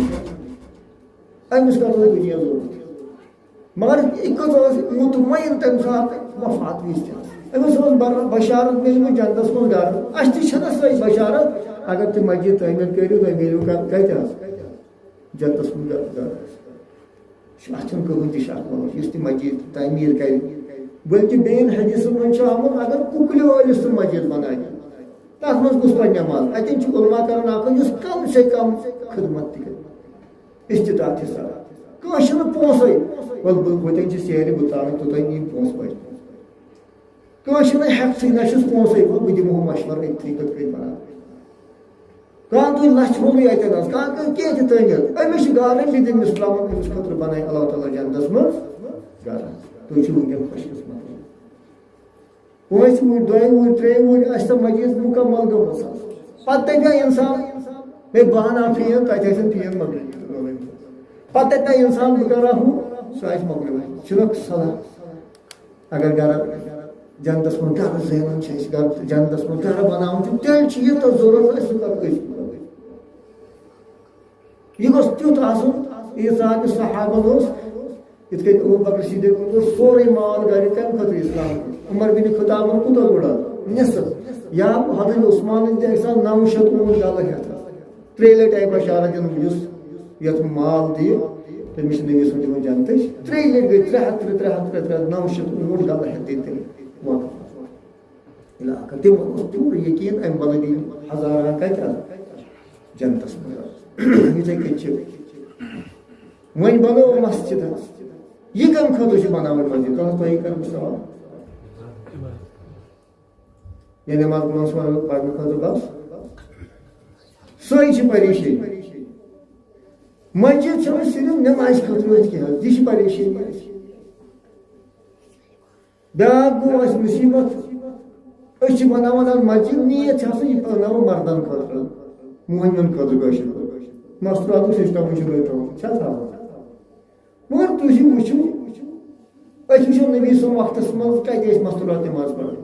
أمِس کَتھ اوس دُنیا ضروٗرت مگر یہِ کٔژ ٲس مطمعین تَمہِ ساتہٕ وفات وِزِ تہِ أمِس اوس بشارت میلمٕژ جنتس منٛز گرٕ اَسہِ تہِ چھَنہ سۄے بشارت اگر تُہۍ مسجد تعمیٖر کٔرِو تۄہہِ میلیو کَتہِ حظ جنتس من گھر اتن کہین تہ شک اس تہ مسجد تعمیر کر بلکہ بین حدیث من آمت اگر کُکلہِ ٲلِس تہ مسجد بنائے تر من گوس پہ نماز اتن علما کران اکھ یس کم سے کم خدمت تہ کر استطاعت حساب کٲنٛسہِ چھُنہٕ پونٛسے ول وتن چھ سیرِ بہٕ تراوٕ توٚتانۍ یِم پونٛسہٕ بچ کٲنٛسہِ چھُنہٕ ہٮ۪کتھٕے نہ چھُس پونٛسے بہٕ دِمہو مشورٕ أتھی کِتھ کٔنۍ بناو کانٛہہ تُلہِ لچھ رۄپیہِ اتٮ۪ن حظ کانٛہہ کینٛہہ تہِ تٲنِتھ أمِس چھِ گارنٹی تٔمِس ترٛاوُن أمِس خٲطرٕ بنایہِ اللہ تعالیٰ جنتس منٛز گرٕ تُہۍ چھِو وٕنکٮ۪ن خۄش قٕسمت پانٛژِ وُہٕرۍ دۄیہِ وُہٕرۍ ترٛیٚیہِ وُہٕرۍ آسہِ سۄ مسجد مُکمل گٔمٕژ پتہٕ دپہِ ہا اِنسان ہے بہٕ انہا فیٖن تتہِ آسن فیٖن مۄکلٲومٕتۍ پتہٕ دپہِ ہا اِنسان بہٕ کرٕ ہا ہُہ سُہ آسہِ مۄکلٲومٕتۍ چھُنہ صلاح اگر گرٕ جنتس منٛز گرٕ زینُن چھِ أسۍ گرٕ جنتس منٛز گرٕ بناوُن چھُ تیٚلہِ چھِ یوٗتاہ ضروٗرت آسہِ سُہ کرو أسۍ یہ گوٚژھ تیُتھ آسُن ییٖژاہ تہِ صحابن اوس یِتھ کٔنۍ ابوٗ بکر صدیٖق اوس سورُے مال گرِ کمہِ خٲطرٕ اسلام عمر بن خطابن کوٗتاہ کوٚڑ نصف یا حضرت عثمانن تہِ ٲسۍ 900 اوٗنٹ ڈلہٕ ہٮ۪تھ 3 لٹہِ آیہِ بشارت دِنہٕ یُس یتھ مال دِیہِ تٔمِس چھِ نبی صٲب دِوان جنتٕچ 3 لٹہِ گٔے 300 900 اوٗنٹ ڈلہٕ ہٮ۪تھ دِتۍ تٔمۍ وقت علاقہٕ تِمن اوس پوٗرٕ یقیٖن امہِ بدلہٕ دِنۍ ہزارہ کتہِ حظ جنتس منٛز یِتھے کٔنۍ چھِ وۄنۍ بنٲو مسجد حظ یہِ کمہِ خٲطرٕ چھِ بناوٕنۍ مسجد تۄہہِ کرٕ بہٕ سوال یا نٮ۪ماز پانٛژھ پرنہٕ خٲطرٕ بس سۄے چھِ پریشٲنی مسجد چھنہٕ صرف نٮ۪مازِ خٲطرٕ یوت کینٛہہ حظ یہِ چھِ پریشٲنی اَسہِ بیٛاکھ گوٚو اَسہِ مُصیبت أسۍ چھِ بناوان حظ مسجد نیت چھِ آسان یہِ بناوو مردن خٲطرٕ موہنوٮ۪ن خٲطرٕ کٲشِر پٲٹھۍ مستوراتُک سسٹم چھُ تھاوُن چھا تھاوُن مگر تُہۍ وٕچھِو أسۍ وٕچھو نبی سُنٛد وقتس منٛز کتہِ ٲسۍ مستورات نٮ۪ماز پران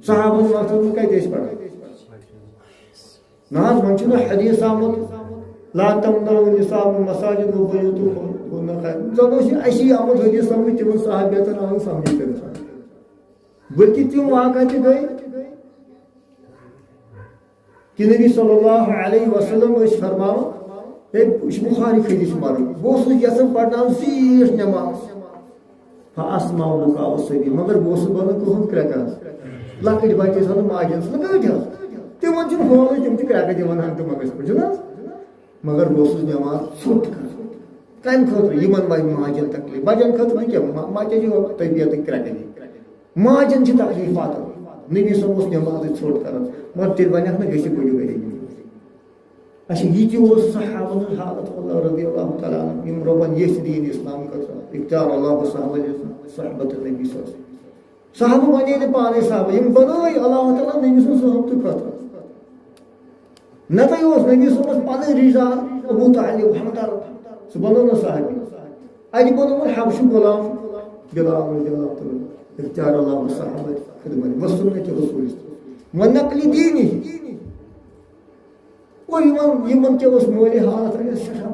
صحابن وقتس منٛز کتہِ ٲسۍ پران نہ حظ وۄنۍ چھُنہٕ حدیث آمُت لا تمنعوا النساء مساجد وبيوتهن خير زن اوس یہِ اسی آمُت حدیث سمجھ تِمن صحابیتن آو سمجھی کٔرِتھ بلکہِ تِم واقعہ تہِ گٔے کہ نبی صلی اللہ علیہ وسلم ٲسۍ فرماوان ہے یہِ چھُ بخاری حدیث مرن بہٕ اوسُس یژھان پرناوُن زیٖٹھ نٮ۪ماز فاسمع بُکاء الصبی مگر بہٕ اوسُس بنان کٕہٕنۍ کرٛٮ۪کہٕ حظ لۄکٕٹۍ بچہِ ٲسۍ ونان ماجہِ ٲسۍ ونان گٔٹۍ حظ تِمن چھُنہٕ ہولٕے تِم چھِ کرٛٮ۪کہٕ دِوان ہنٛگتہٕ منٛگس پٲٹھۍ چھُنہ حظ مگر بہٕ اوسُس نٮ۪ماز ژھوٚٹ کران کمہِ خٲطرٕ یِمن واتہِ ماجٮ۪ن تکلیٖف بچن خٲطرٕ کیٛاہ ماجہِ چھِ طبیعتٕکۍ کرٛٮ۪کہٕ دِنۍ ماجٮ۪ن چھِ تکلیٖفات نبی صٲب اوس نٮ۪مازٕے ژھوٚٹ کران مگر تیٚلہِ ونکھ نہٕ گٔژھِو بٔڑِو گرِ اچھا یہِ تہِ اوس صحابن ہٕنٛز حالت رضی اللہ تعالیٰ عنہ یِم رۄبن یژھِ دیٖن اسلام خٲطرٕ اختیار اللہ صحبت نبی صٲب صحابہٕ بنے نہٕ پانے صحابہٕ یِم بنٲے اللہ تعالیٰ نبی سٕنٛز صحبتہٕ خٲطرٕ نتہٕ اوس نبی صٲبس پنٕنۍ رشتہٕ دار ابوٗ طالب ہمدرد سُہ بنوو نہٕ صحابی اتہِ بنووُن حبشُک غلام بلال رضی اللہ تعالیٰ اختیار اللہ صحبت خدمت وسنت رسول ونقل دینی اور یِمن کیٛاہ اوس مٲلی حالت سٮ۪ٹھاہ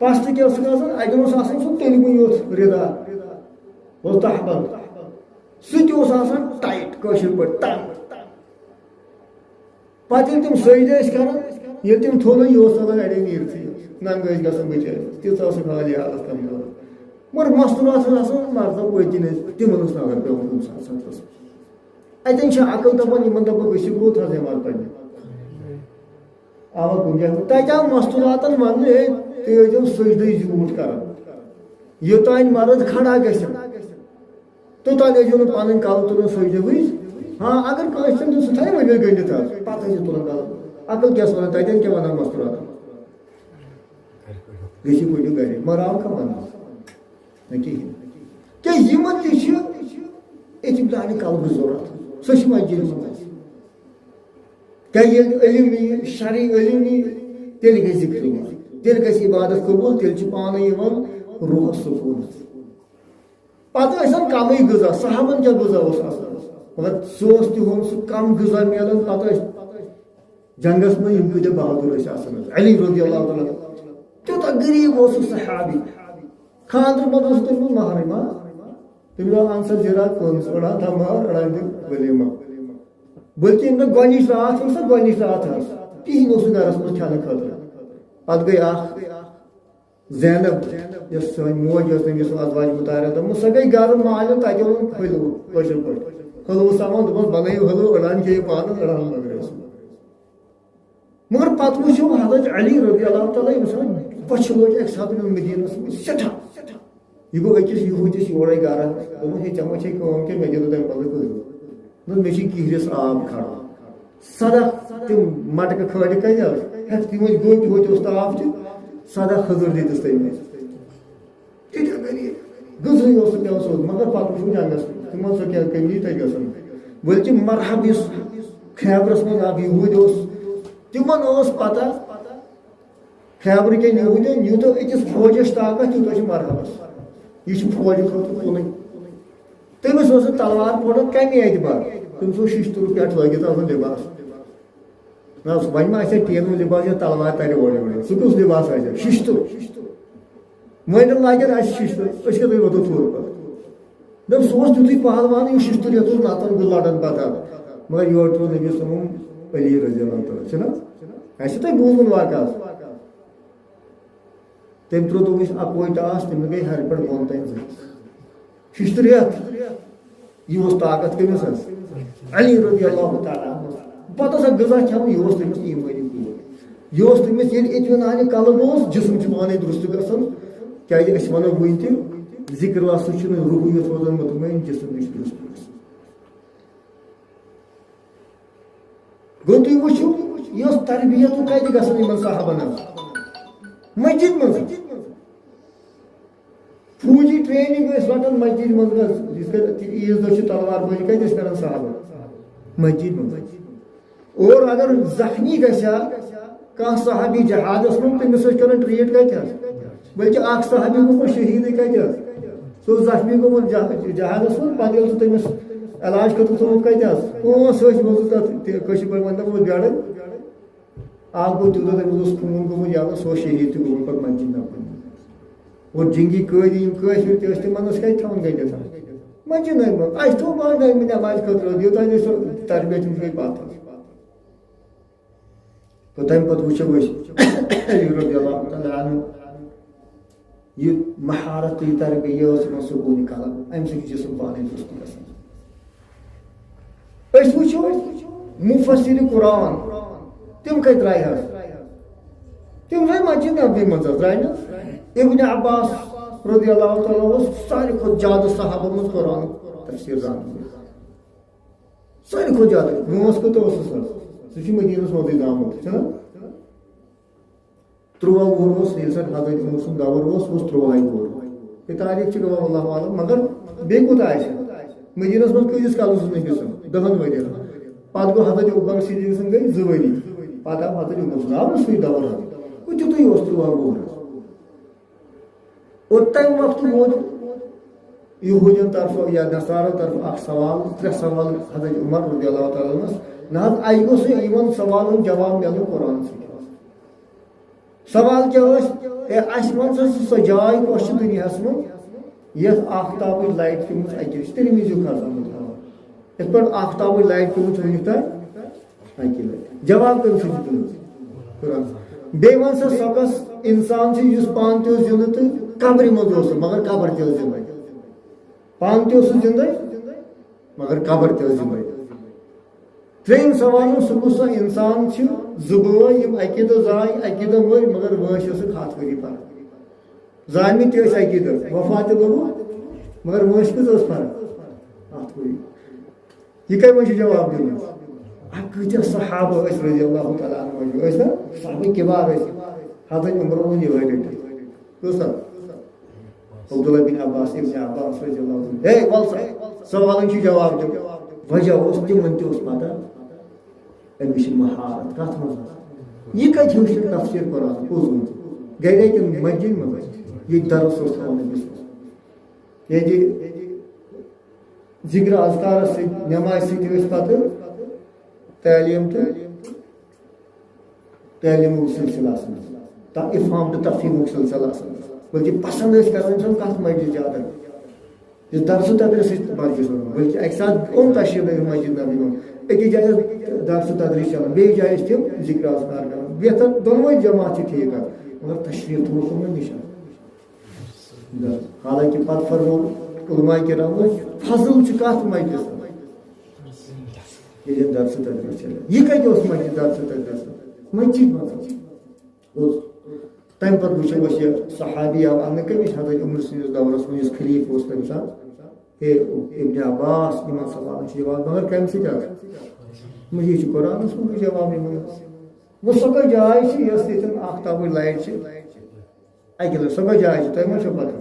پستہٕ کیٛاہ اوس آسان اَتٮ۪ن اوس آسان سُہ تیٚلگوٗ یوت رِدا اوس تحبل سُہ تہِ اوس آسان ٹایٹ کٲشِر پٲٹھۍ تنگ پتہٕ ییٚلہِ تِم سجدٕ ٲسۍ کران ییٚلہِ تِم تھوٚونَے یہِ اوس ژلان اَڑٮ۪ن نیٖرتھٕے ننٛگہٕ ٲسۍ گژھان بِچٲرۍ تیٖژاہ ٲسٕکھ حالی حالت کمزور مگر مستوٗرات ٲس آسان مردن پٔتۍ کِنۍ ٲسۍ تِمن اوس نظر پیوان کُنہِ ساتہٕ سَتس اتٮ۪ن چھِ عقل دپان یِمن دپان گٔژھِو کوٚت حظ نٮ۪ماز پرنہِ آوا کُنہِ جایہِ تتہِ آو مستوٗراتن وننہٕ ہے تُہۍ ٲسۍزیو سجدٕے زیوٗٹھ کران یوٚتانۍ مرد کھڑا گژھن توٚتانۍ ٲسۍزیو نہٕ پنٕنۍ کلہٕ تُلان سجدٕ وِزِ ہاں اگر کٲنٛسہِ تِم سُہ تھایہِ وۄنۍ گٔنڈِتھ حظ پتہٕ ٲسِو تُلان کلہٕ عقل کیٛاہ ونان تتٮ۪ن کیٛاہ ونان مستوٗراتن گٔژھِو پٔکِو گرِ مگر آو کانٛہہ ونان نہ کِہیٖنۍ کیٛازِ یِمن تہِ چھِ أتی پرٛانہِ قلبٕچ ضروٗرت سۄ چھِ مسجد منٛز کیٛازِ ییٚلہِ علم یی شرعی علم یی تیٚلہِ گژھِ ذِکر یِوان تیٚلہِ گژھِ عبادت قبوٗل تیٚلہِ چھِ پانہٕ یِوان روحس سکوٗن پتہٕ ٲسۍ کمٕے غذا صحابن کیٛاہ غذا اوس آسان مگر سُہ اوس تِہُنٛد سُہ کم غذا میلان پتہٕ ٲسۍ جنگس منٛز یِم کۭتیاہ بہادر ٲسۍ آسان علی رضی اللہ تعالیٰ تیوٗتاہ غریٖب اوس سُہ صحابی خانٛدرٕ پتہٕ اوس تٔمِس مہرٕنۍ تٔمِس دوٚپ اَن سا زِراعت پٲنٛژھ أڑہن تھاو مہر أڑہن دِ ؤلیٖمہ بٔلکہِ ییٚمہِ دۄہ گۄڈنِچ راتھ ٲس نہ گۄڈنِچ راتھ ٲس کہین اس گھرس مز کھانے خاطر پتہ گئی زینب یس سن موج تمس ازواج مطالعہ دم سہ گئی گھر مالو تتہ اون حلو کشر پہ حلو سامان دس بنو حلو اڑان چیے پانس اڑان لگس مگر پتہ وچھو حضرت علی رضی اللہ تعالیٰ پچھ لوگ اک سات مدینس سٹھا یہ گو أکس یہودس یورے گھر دوٚپُن ہے ژےٚ ما چھے کٲم کینٛہہ مےٚ دِتو تمہِ بدلہٕ قٲلیٖن دوٚپ مےٚ چھِ کِہرِس آب کھڑا سدا تِم مٹکہٕ کھٲلِکھ کتہِ حظ ہٮ۪تھ تِم ٲسۍ گوٚٹۍ ؤتۍ اوس تاپھ تہِ سدا خٔزٕر دِتِس تٔمِس تیٖتیٛاہ غریٖب غذٲیی اوس نہٕ پیٚوان سیوٚد مگر پتہٕ وٕچھُن جنگس تِمن سۄ کیٛاہ کٔمی تتہِ گژھان بٔلکہِ مرحب یُس خیبرس منٛز اکھ یہوٗدۍ اوس تِمن ٲس پتہ خیبر کٮ۪ن یہوٗدٮ۪ن یوٗتاہ أکِس فوجس طاقت تیوٗتاہ چھُ مرحبس یہ فوجی خاطر کُنُے تٔمِس اوس نہٕ تلوار پھوڑان کمہِ اعتبار تٔمِس اوس شِشتُر پٮ۪ٹھ لٲگِتھ آسان لباس نہ وۄنۍ ما آسہِ ٹیٖنوٗ لباس یا تلوار ترِ اورٕ یورٕ سُہ کُس لباس آسہِ شِشتُر وۄنۍ لاگن اَسہِ شِشتُر أسۍ کتہِ واتو ژوٗر پتہٕ دوٚپ سُہ اوس تیُتھُے پہلوان یُس شِشتُر یتھ اوس نژان گوٚو لڑان پتہٕ مگر یورٕ ترٛوو نبی صٲبُن علی رضی اللہ تعالیٰ چھُنہ اَسہِ چھُ تۄہہِ بوٗزمُت واقعہس تٔمۍ ترٛوو دوٚپُس اکوے ٹاس تٔمِس گٔے ہرِ پٮ۪ٹھ بۄن تانۍ زٕ شِشتٕر ہٮ۪تھ یہِ اوس طاقت کٔمِس حظ علی رضی اللہ تعالیٰ پتہٕ ٲس اکھ غذا کھٮ۪وان یہِ اوس تٔمِس ایٖمٲنی کوٗر یہِ اوس تٔمِس ییٚلہِ اطمینانہِ قلب اوس جسم چھُ پانے درست گژھان کیٛازِ أسۍ وَنو وٕنۍ تہِ ذِکر اللہ سۭتۍ چھُنہٕ روحیت روزان مطمعین جسم تہِ چھُ درست گژھان گوٚو تُہۍ وٕچھِو یہِ ٲس تربیت کتہِ گژھان یِمن صحابن حظ مسجد منٛز فوجی ٹریننگ ٲسۍ رٹان مسجد منٛز عیٖذ دۄہ چھِ تلوار بٲزی کتہِ ٲسۍ کران صحابہ مسجد منٛز اور اگر زخمی گژھِ ہا کانٛہہ صحابی جہادس منٛز تٔمِس ٲسۍ کران ٹریٖٹ کتہِ حظ بلکہِ اکھ صحابی گوٚمُت شہیٖدٕے کتہِ حظ سُہ اوس زخمی گوٚمُت جہادس منٛز پتہٕ ییٚلہِ سُہ تٔمِس علاج خٲطرٕ تھوٚومُت کتہِ حظ پانٛژھ ٲسۍ موٗجوٗد تتھ کٲشِر پٲٹھۍ ونان اوس بیڈن اکھ گوٚو تیوٗتاہ تٔمِس اوس خوٗن گوٚمُت یَلہٕ سُہ اوس شہیٖد تہِ گوٚمُت پتہٕ مسجد نبوی اور جنگی قٲدی یِم کٲشِر تہِ ٲسۍ تِمن ٲسۍ کتہِ تھاوان گٔنڈِتھ مسجدٕے منٛز اَسہِ تھوٚو باغامہِ نٮ۪مازِ خٲطرٕ یوٚتانۍ أسۍ سۄ تربیت أمِس گٔے پتھ تہٕ تمہِ پتہٕ وٕچھو أسۍ علی رضی اللہ تعالیٰ عنہ یہِ مہارت تہٕ یہِ تربیت یہِ ٲس یِمن سکوٗنی قلب امہِ سۭتۍ جسم پانے درست گژھان أسۍ وٕچھو مُفسِرِ قرآن تِم کتہِ درٛاے حظ تِم درٛاے مسجد نبوی منٛز حظ درٛاے نہٕ ابن عباس رضی اللہ تعالیٰ اوس ساروی کھۄتہٕ زیادٕ صحابہ منٛز قرآنُک تفسیٖر زانان ساروی کھۄتہٕ زیادٕ وٲنٛس کوٗتاہ اوسُس حظ سُہ چھُ مدیٖنس منٛزٕے زامُت چھُنہ 13 وُہُر اوس ییٚلہِ سا حضرت عمر سُنٛد دور اوس 13 وُہُر یہِ تاریٖخ چھِ گوٚو اللہ عالم مگر بیٚیہِ کوٗتاہ آسہِ مدیٖنس منٛز کۭتِس کالس اوس نبی صٲب 10 ؤرین پتہٕ گوٚو حضرت ابوبکر صدیٖق سٕنٛدۍ گٔے 2 ؤری پتہٕ آو حضرت عمر سُنٛد آو نہٕ سُے دور حظ گوٚو تیُتُے اوس 13 وُہُر اور تمہِ وقتہٕ ووت یہوٗدین طرفہٕ یا نصارن طرفہٕ اکھ سوال 3 سوال حضرت عمر رضی اللہ تعالیٰ عنس نہ حظ اَسہِ گوٚژھ یِمن سوالن جواب مِلُن قرآن سۭتۍ سوال کیٛاہ ٲسۍ اَسہِ وَن سۄ جاے کۄس چھِ دُنیاہس منٛز یتھ آفتابٕچ لایٹ پیٚمٕژ اَکہِ لٹہِ تِرمِزیُک حظ آمُت ہاوان یِتھ پٲٹھۍ آفتابٕچ لایٹ پیٚمٕژ ؤنِو تۄہہِ اَکہِ لٹہِ جواب کٔمۍ سۭتۍ دیُتمُت قرآن بیٚیہِ وَن سا سۄ کۄس اِنسان چھُ یُس پانہٕ تہِ اوس زِندٕ تہٕ قبرِ منٛز اوس مگر قبر تہِ ٲس زِندَے پانہٕ تہِ اوسُس زِندَے مگر قبر تہِ ٲس زِندَے 3 سوال سُہ کُس سا اِنسان چھِ 2 بٲے یِم اَکے دۄہ زاے اَکے دۄہ مٔرۍ مگر وٲنٛس ٲسٕکھ 100 ؤری فرق زامٕتۍ تہِ ٲسۍ اَکے دۄہ وفات تہِ گوٚمُت مگر وٲنٛسہِ کۭژ ٲس فرق 100 ؤری یہِ کَمہِ منٛز چھُ جواب دیُن کۭتیاہ صحابہ ٲسۍ رضی اللہ تعالیٰ عنہ ٲسۍ نا صحابہ کِبار ٲسۍ حضرت عمر ووٚن یِہوٚے رٔٹِتھ کُس حظ عبداللہ بن عباس ابن عباس رضی اللہ عنہ ہے وَل سا سوالن چھُ جواب دیُن وجہ اوس تِمن تہِ اوس پتہ أمِس چھِ مہارت کتھ منٛز یہِ کتہِ ہیوٚچھ تفسیٖر قرآن پوٚز ؤنِتھ گرے کِنہٕ مسجد منٛز ییٚتہِ درس اوس تھاوان أمِس ییٚتہِ ذِکرِ اذکارس سۭتۍ نٮ۪مازِ سۭتۍ ٲسۍ پتہٕ تعلیٖم تہٕ تعلیٖمُک سلسلہٕ آسان افہام تہٕ تفہیٖمُک سلسلہٕ آسان بلکہِ پسنٛد ٲسۍ کران اِنسان کتھ مسجد زیادٕ یہ درس و تدریس مسجد بلکہ اکہ سات اون تشریف مسجد نبی اکس جائے درس و تدریس چلان بیس جائے تم ذکر اذکار کر بہتر دونوے جماعت ٹھیک ہے مگر تشریف تھوک نشان حالانکہ پتہ فرمو علماء کرام فضل کت مجلس یہ درس و تدریس چلان یہ کتہ مسجد درس و تدریس مسجد مز تمہ پتہ وچھو یہ صحابی آو ان کمس حضرت عمر سندس دورس مز خلیف اس تمہ سات ابن عباس امام صاحب جواب مگر کم سی مجھے قرآن من جواب وہ سو جائے یس یہ آفتاب لائٹ اکہ سو جائے تہ ما پتہ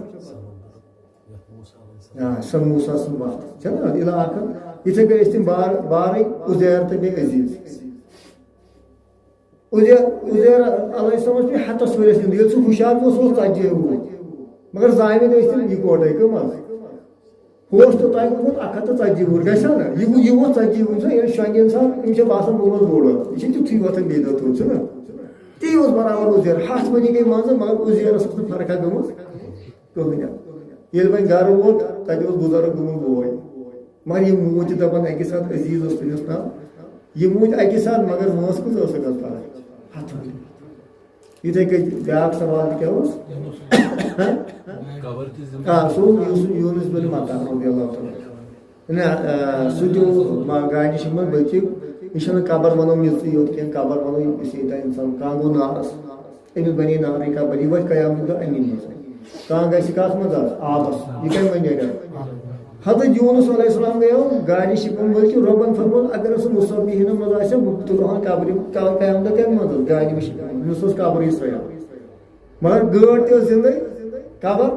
سب موسیٰ سن وقت چلو علاقہ اتھے گئی تم بارے عزیر تو بیٚیہِ عزیز عزیر علیہ السلام پہ ہتس ورس گنٛدِتھ ییٚلہِ سُہ ہُشار اوس 40 وُہُر مگر زامِن ٲسۍ تِم یِکوٹے کٕم حظ ہوش تو تۄہہِ گوٚمُت 140 وُہُر گژھِ نا یہ ووت 40 وُہُر ییٚلہِ شۄنٛگہِ اِنسان أمِس چھِ باسان گوٚمُت بوٚڑ یہِ چھِ تیُتھُے وۄتھان بیٚیہِ دۄہ تھوٚد چھُنہ تی اوس برابر عزیر 100 ؤری گٔے منٛزٕ مگر عزیرس ٲس نہٕ فرقا گٔمٕژ کٕہٕنۍ ییٚلہِ وۄنۍ گرٕ ووت تتہِ اوس بُزرگ گوٚمُت بوے مگر یہِ موٗدۍ تہِ دپان اکہِ ساتہٕ عزیز اوس تٔمِس ناو یہِ موٗدۍ اکہِ ساتہٕ مگر وٲنٛس کۭژ ٲسٕکھ حظ فرق یِتھے کٔنۍ بیٛاکھ سوال کیٛاہ اوس سُہ اوس یوٗنس بن متا رضی اللہ تعالیٰ سُہ تہِ اوس گاڑِ نِش یِوان بلکہِ یہِ چھُنہٕ قبر ونو میٚژٕے یوت کینٛہہ قبر ونو یُس ییٚتہِ اِنسان کانٛہہ گوٚو نارس أمِس بنے نارٕے قبر یہِ وۄتھِ قیامت دۄہ امی منٛز کانٛہہ گژھِ کتھ منٛز آبس یہِ کمہِ منٛز نیرِ حضرت یوٗنس علیہ السلام گٔیو گاڑِ شِپن بلکہِ رۄبن فرمووُن اگر سُہ مُصبحیٖنن منٛز آسہِ ہا بہٕ تُلہٕ قبرِ قیامت دۄہ کمہِ منٛز گاڑِ نِش أمِس اوس قبرٕے سرٛیان مگر گٲڑ تہِ ٲس زندے قبر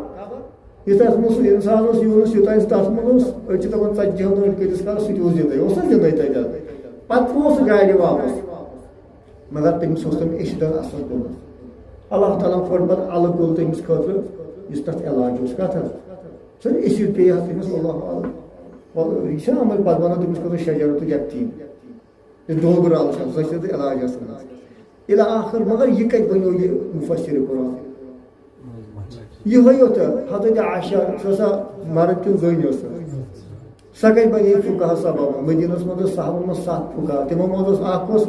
یوٗتاہ منٛز سُہ اِنسان اوس یوٗنس یوٗتاہ أسۍ تتھ منٛز اوس أڑۍ چھِ دپان 40 دۄہن کۭتِس کالس سُہ تہِ اوس زندے اوس نا زندے تتہِ پتہٕ تھوٚو سُہ گاڑِ واپس مگر تٔمِس اوس تٔمۍ اِشتہٕ اثر کوٚرمُت اللہ تعالیٰ پھوٚٹ پتہٕ الہٕ کُل تٔمِس خٲطرٕ یُس تتھ علاج اوس کتھ حظ سر اِشتہٕ پیٚیہِ ہا تٔمِس اللہ عالم یہِ چھُنہ یِمے پتہٕ ونان تٔمِس خٲطرٕ شجرتُ یقطیٖن یہِ دوٚگر الہٕ چھِ سۄ چھِ علاج آسان الى آخر مگر یہ کتہِ بنیو یہِ مُفسِرِ قرآن یِہے یوت حضرت عائشہ سۄ سا مرد کِنہٕ زٔنۍ ٲس سۄ کتہِ بنے فقہا سبب مدیٖنس منٛز ٲسۍ صحابن منٛز 7 فقہا تِمو منٛز اوس اکھ کۄس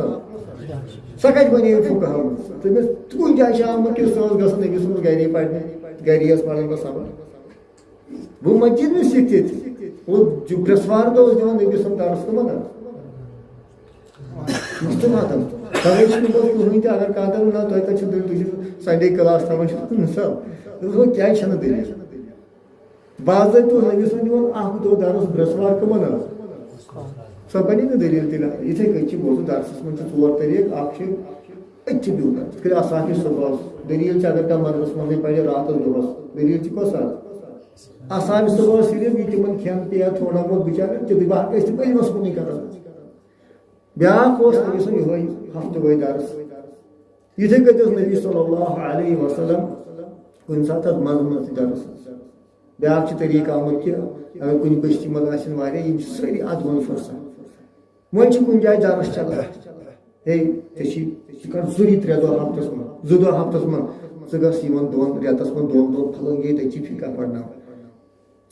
سۄ کتہِ بنے فقہا منٛز تٔمِس کُنہِ جایہِ چھِ آمُت کہِ سۄ ٲس گژھان أمِس اوس گرے پرنہِ گرے ٲس پران پتہٕ سبق وہ مسجد میں سیکھتے تھے وہ جو برسوار دۄہ اوس دِوان نبی صٲب درس تِمن مستماتن تَوَے چھُنہٕ پَتہٕ کٕہٕنۍ تہِ اگر کانٛہہ دَپہِ نہ تۄہہِ کَتہِ چھُو دٔلیٖل تُہۍ چھِو سنڈے کلاس تھاوان چھُ مِثال کیٛازِ چھَنہٕ دٔلیٖل باضٲبطہٕ اوس نبی صٲب دِوان اکھ دۄہ درس برسوار کٕمن حظ سۄ بَنے نہٕ دٔلیٖل تیٚلہِ یِتھے کٔنۍ چھِ بوزُن درسس منٛز چھِ 4 طریٖقہٕ اکھ چھُ أتۍ چھِ بِہُن یِتھ کٔنۍ آسان چھِ صُبحس دٔلیٖل چھِ اگر کانٛہہ مندرس منٛزٕے پرِ راتس دۄہس دٔلیٖل چھِ کۄس حظ آسان صُبحس صرف یہِ تِمن کھٮ۪ن پیٚیا تھوڑا بہت بِچارٮ۪ن تِتھُے باقٕے ٲسۍ تِم علمس کُنُے کران بیٛاکھ اوس نبی صٲب یِہوے ہفتہٕ وٲے درس یِتھے کٔنۍ اوس نبی صلی اللہ علیہ وسلم کُنہِ ساتہٕ تتھ منٛزٕ منٛزٕ تہِ درس بیٛاکھ چھُ طریٖقہٕ آمُت کہِ اگر کُنہِ بٔستی منٛز آسن واریاہ یِم چھِ سٲری ادوُن فرصت وۄنۍ چھُ کُنہِ جایہِ درس چلان ہے ژٕ کر ضروٗری 3 دۄہ ہفتس منٛز 2 دۄہ ہفتس منٛز ژٕ گژھ یِمن 2 رٮ۪تس منٛز 2 دۄہ پھلٲنۍ جایہِ تتہِ چھِ فِقہ پرناوان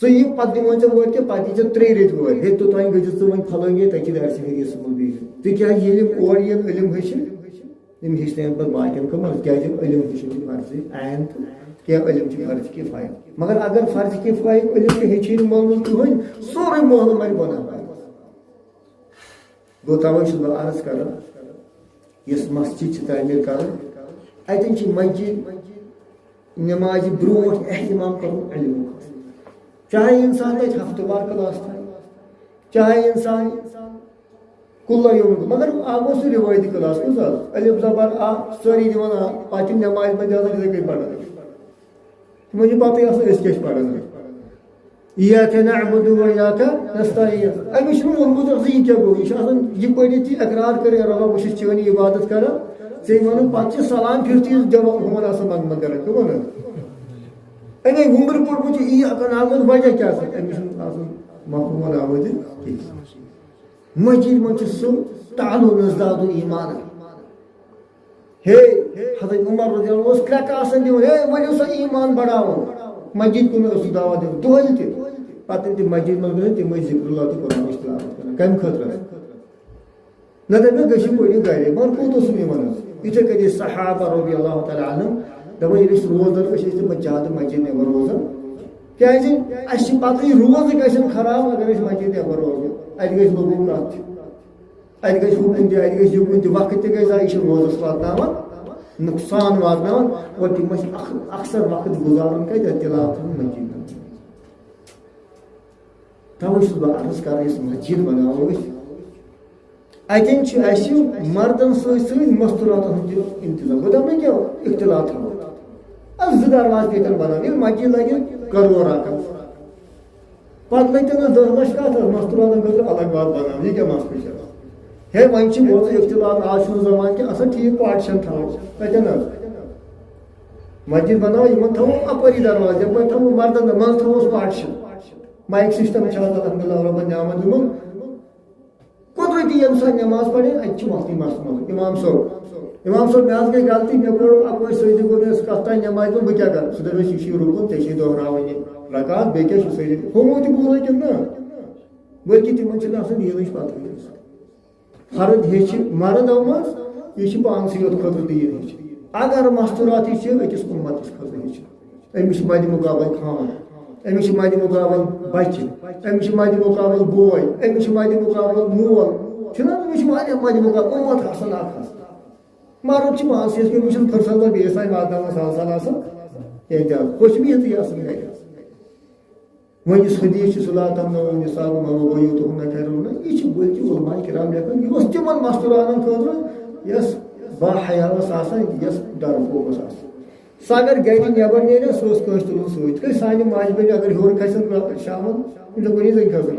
ژٕ یہِ پتہٕ دِوان ژےٚ وٲتۍ کہِ پتہٕ یی ژےٚ 3 رٮ۪تۍ وٲرۍ ہے توٚتام گٔژھِتھ ژٕ وۄنۍ پھلٲنۍ جایہِ تتہِ چھِ درسِ حدیثس منٛز بِہِتھ تِکیٛازِ ییٚلہِ یِم اورٕ یِن علم ہیٚچھِنۍ یِم ہیٚچھناون پتہٕ باقین کٕم حظ کیٛازِ علم ہیٚچھُن چھُ فرضِ عین تہٕ کینٛہہ علم چھِ فرض کِفایہ مگر اگر فرض کِفایہ علم تہِ ہیٚچھی نہٕ مولوٗم کٕہٕنۍ سورُے محلہٕ مرِ گۄناہ گوٚو تَوَے چھُس بہٕ عرض کران یۄس مسجد چھِ تعمیٖر کرٕنۍ اتٮ۪ن چھِ مسجد نٮ۪مازِ برونٛٹھ احتمام کرُن علمُک چاہے اِنسان تتہِ ہفتہٕ وار کلاس تھایہِ چاہے اِنسان کُلہ یوم مگر اکھ گوٚو سُہ رِوٲیتی کلاس کُس حظ الف زبر آ سٲری دِوان آ پتہٕ چھِ نٮ۪مازِ منٛز آسان یِتھے کٔنۍ پران تِمن چھِ پتہٕ آسان أسۍ کیٛاہ چھِ پران ایاک نعبد و ایاک نستعین أمِس چھُنہٕ ووٚنمُت آسان یہِ کیٛاہ گوٚو یہِ چھُ آسان یہِ پٔرِتھ یہِ اقرار کٔرِتھ رۄبا بہٕ چھُس چٲنۍ عبادت کران ژےٚ ووٚنُکھ پتہٕ چھِ سلام پھِرتھ یُس جواب ہُمن آسان منٛگان کران کٕمن اَمے وُمبرٕ پوٚرمُت چھُ ایاک نعبد وجہ کیٛاہ آسان أمِس چھُنہٕ آسان مفہوٗم آمُت کِہیٖنۍ مسجد منٛز چھُ سُہ تعلُم نزداد ایمان ہے حضرت عمر رضی اللہ عنہ کرٛٮ۪کہٕ آسان دِوان ہے ؤلِو سا ایمان بڑاوُن مسجد کُن اوس دعوت دِوان دۄہلہِ تہِ پتہ تم مسجد من تم ذکر اللہ تو قرآن تلاوت کران کم خطر نہ دپان گژھِو پٔرِو گرِ مگر کوٚت اوسُم یِوان حظ یِتھے کٔنۍ ٲسۍ صحابہ رضی اللہ تعالیٰ عنہم دپان ییٚلہِ أسۍ روزدر ٲسۍ تِم زیادٕ مسجد نٮ۪بر روزان کیازِ اَسہِ چھِ پتہٕ روزٕ گژھن خراب اگر أسۍ مسجد نٮ۪بر روزو اَتہِ گژھِ لوٚگُن کتھ اَتہِ گژھِ ہُکُن تہِ اَتہِ گژھِ یُکُن تہِ وقت تہِ گژھِ ضایہِ یہِ چھِ روزس واتناوان نقصان واتناوان اور تِم ٲسۍ اکثر وقت گُزاران کتہِ تلاوتس منٛز مسجد منٛز توے چھُس بہٕ عرض کران یُس مسجد بناوو أسۍ اتین چھِ اَسہِ مردن سۭتۍ سۭتۍ مستوٗراتن ہُنٛد تہِ انتظام گوٚو دپان کیٛاہ اختلاط تھاوو اتھ 2 درواز پیٚتن بناوٕنۍ ییٚلہِ مسجد لگہِ کرور رقم پتہٕ لٔگۍ 10 لچھ کتھ مستوٗراتن خٲطرٕ الگ بات بناوٕنۍ یہِ کیٛاہ مسلہٕ چھُ ہے وۄنۍ چھِ بوزان اختلاط آز چھُنہٕ زمان کینٛہہ آسان ٹھیٖک پاٹِشن تھاوو کتٮ۪ن حظ مسجد بناوو یِمن تھاوو اپٲری درواز یپٲرۍ تھاوو مردن منٛز تھاووس پاٹِشن مایک سسٹم چھُ آز الحمدللہ رۄبن نعمت دِیُن قدرتی ییٚمہِ ساتہٕ نٮ۪ماز پرِ اَتہِ چھِ وقتٕے مسلہٕ امام صٲب مےٚ حظ گٔے غلطی مےٚ کوٚر اپٲرۍ سۭتۍ گوٚو مےٚ کتھ تانۍ نٮ۪مازِ منٛز بہٕ کیٛاہ کرٕ سُہ دپیٚس یہِ چھُے رُکُن ژےٚ چھے دۄہراوٕنۍ یہِ رکات بیٚیہِ کیٛاہ چھُ سۭتۍ ہومو تہِ بوٗزان کِنہٕ نہ بٔلکہِ تِمن چھِنہٕ آسان دیٖنٕچ پتہٕ فرد ہیٚچھِ مرد منٛز یہِ چھِ پانسٕے یوت خٲطرٕ دیٖن ہیٚچھِ اگر مستوٗرات یہِ چھِ أکِس اُمتس خٲطرٕ ہیٚچھِ أمِس چھِ مدِ مُقابل خان أمِس چھِ مدِ مُقابل بچہِ أمِس چھِ مدِ مُقابل بوے أمِس چھِ مدِ مُقابل مول چھُنہ أمِس چھِ واریاہ مدِ مُقابل اُمت آسان اکھ مرد چھِ پانسٕے یوت أمِس چھُنہٕ فٕرصت پتہٕ بیٚیِس تانۍ واتناوان سال آسان کینٛہہ تہِ خۄش بِہتٕے آسان گرِ وۄنۍ یُس حدیٖث چھُ صلہ تمنعوا نساء موعودتهن خير لهن یہِ چھِ بٔلکہِ علماء کرام لیکھان یہِ اوس تِمن مستوٗراتن خٲطرٕ یۄس باحیا ٲس آسان یۄس ڈرپوک اوس آسان سُہ اگر گرِ نٮ۪بر نیرِ سُہ اوس کٲنٛسہِ تُلُن سۭتۍ یِتھ کٔنۍ سانہِ ماجہِ بیٚنہِ اگر ہیوٚر کھسن شامن تِم دپن زٔنۍ کھسن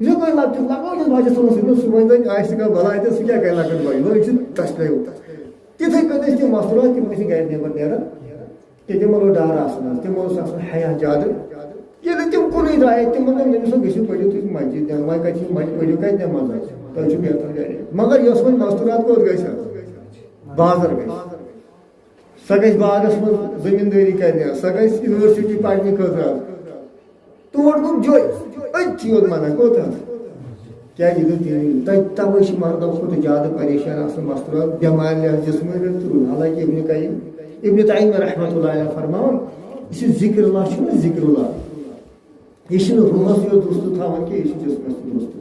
یہِ کٔرۍ لۄکٹِس لۄکٹِس بچس تُلُن سۭتۍ سُہ وۄنۍ زن آسہِ کانٛہہ بلاے تہٕ سُہ کیٛاہ کرِ لۄکٕٹ بچہِ وۄنۍ چھِ تسلے تِتھٕے کٔنۍ ٲسۍ تِم مستوٗرات تِم ٲسۍ گرِ نٮ۪بر نیران کہِ تِمن اوس ڈر آسان حظ تِمن اوس آسان حیا زیادٕ ییٚلہِ تِم کُنُے درٛاے تِمن دوٚپ نبی صٲب گٔژھِو پٔرِو تُہۍ مسجد وۄنۍ کتہِ چھِ وۄنۍ پٔرِو کتہِ نٮ۪ماز تۄہہِ چھُو بہتر گرِ مگر یۄس وۄنۍ مستوٗرات کوٚت گژھِ بازر گژھِ سۄ گژھِ باغس منٛز زٔمیٖندٲری کرنہِ سۄ گژھِ یونیورسٹی پرنہِ خٲطرٕ تور گوٚو جوٚے أتھی یوت منع کوٚت حظ کیٛازِ یہِ گوٚو تتہِ توے چھِ مردو کھۄتہٕ زیادٕ پریشان آسان مستوٗرات بٮ۪مارِ لحاظ جسمٲنی تہٕ حالانکہِ ابن تیمیہ رحمتہ اللہ علیہ فرماوان یہِ چھُ ذکر اللہ چھُنہ ذکر اللہ یہِ چھُنہٕ روحس یوت درست تھاوان کینٛہہ یہِ چھُ جسمس تہِ درست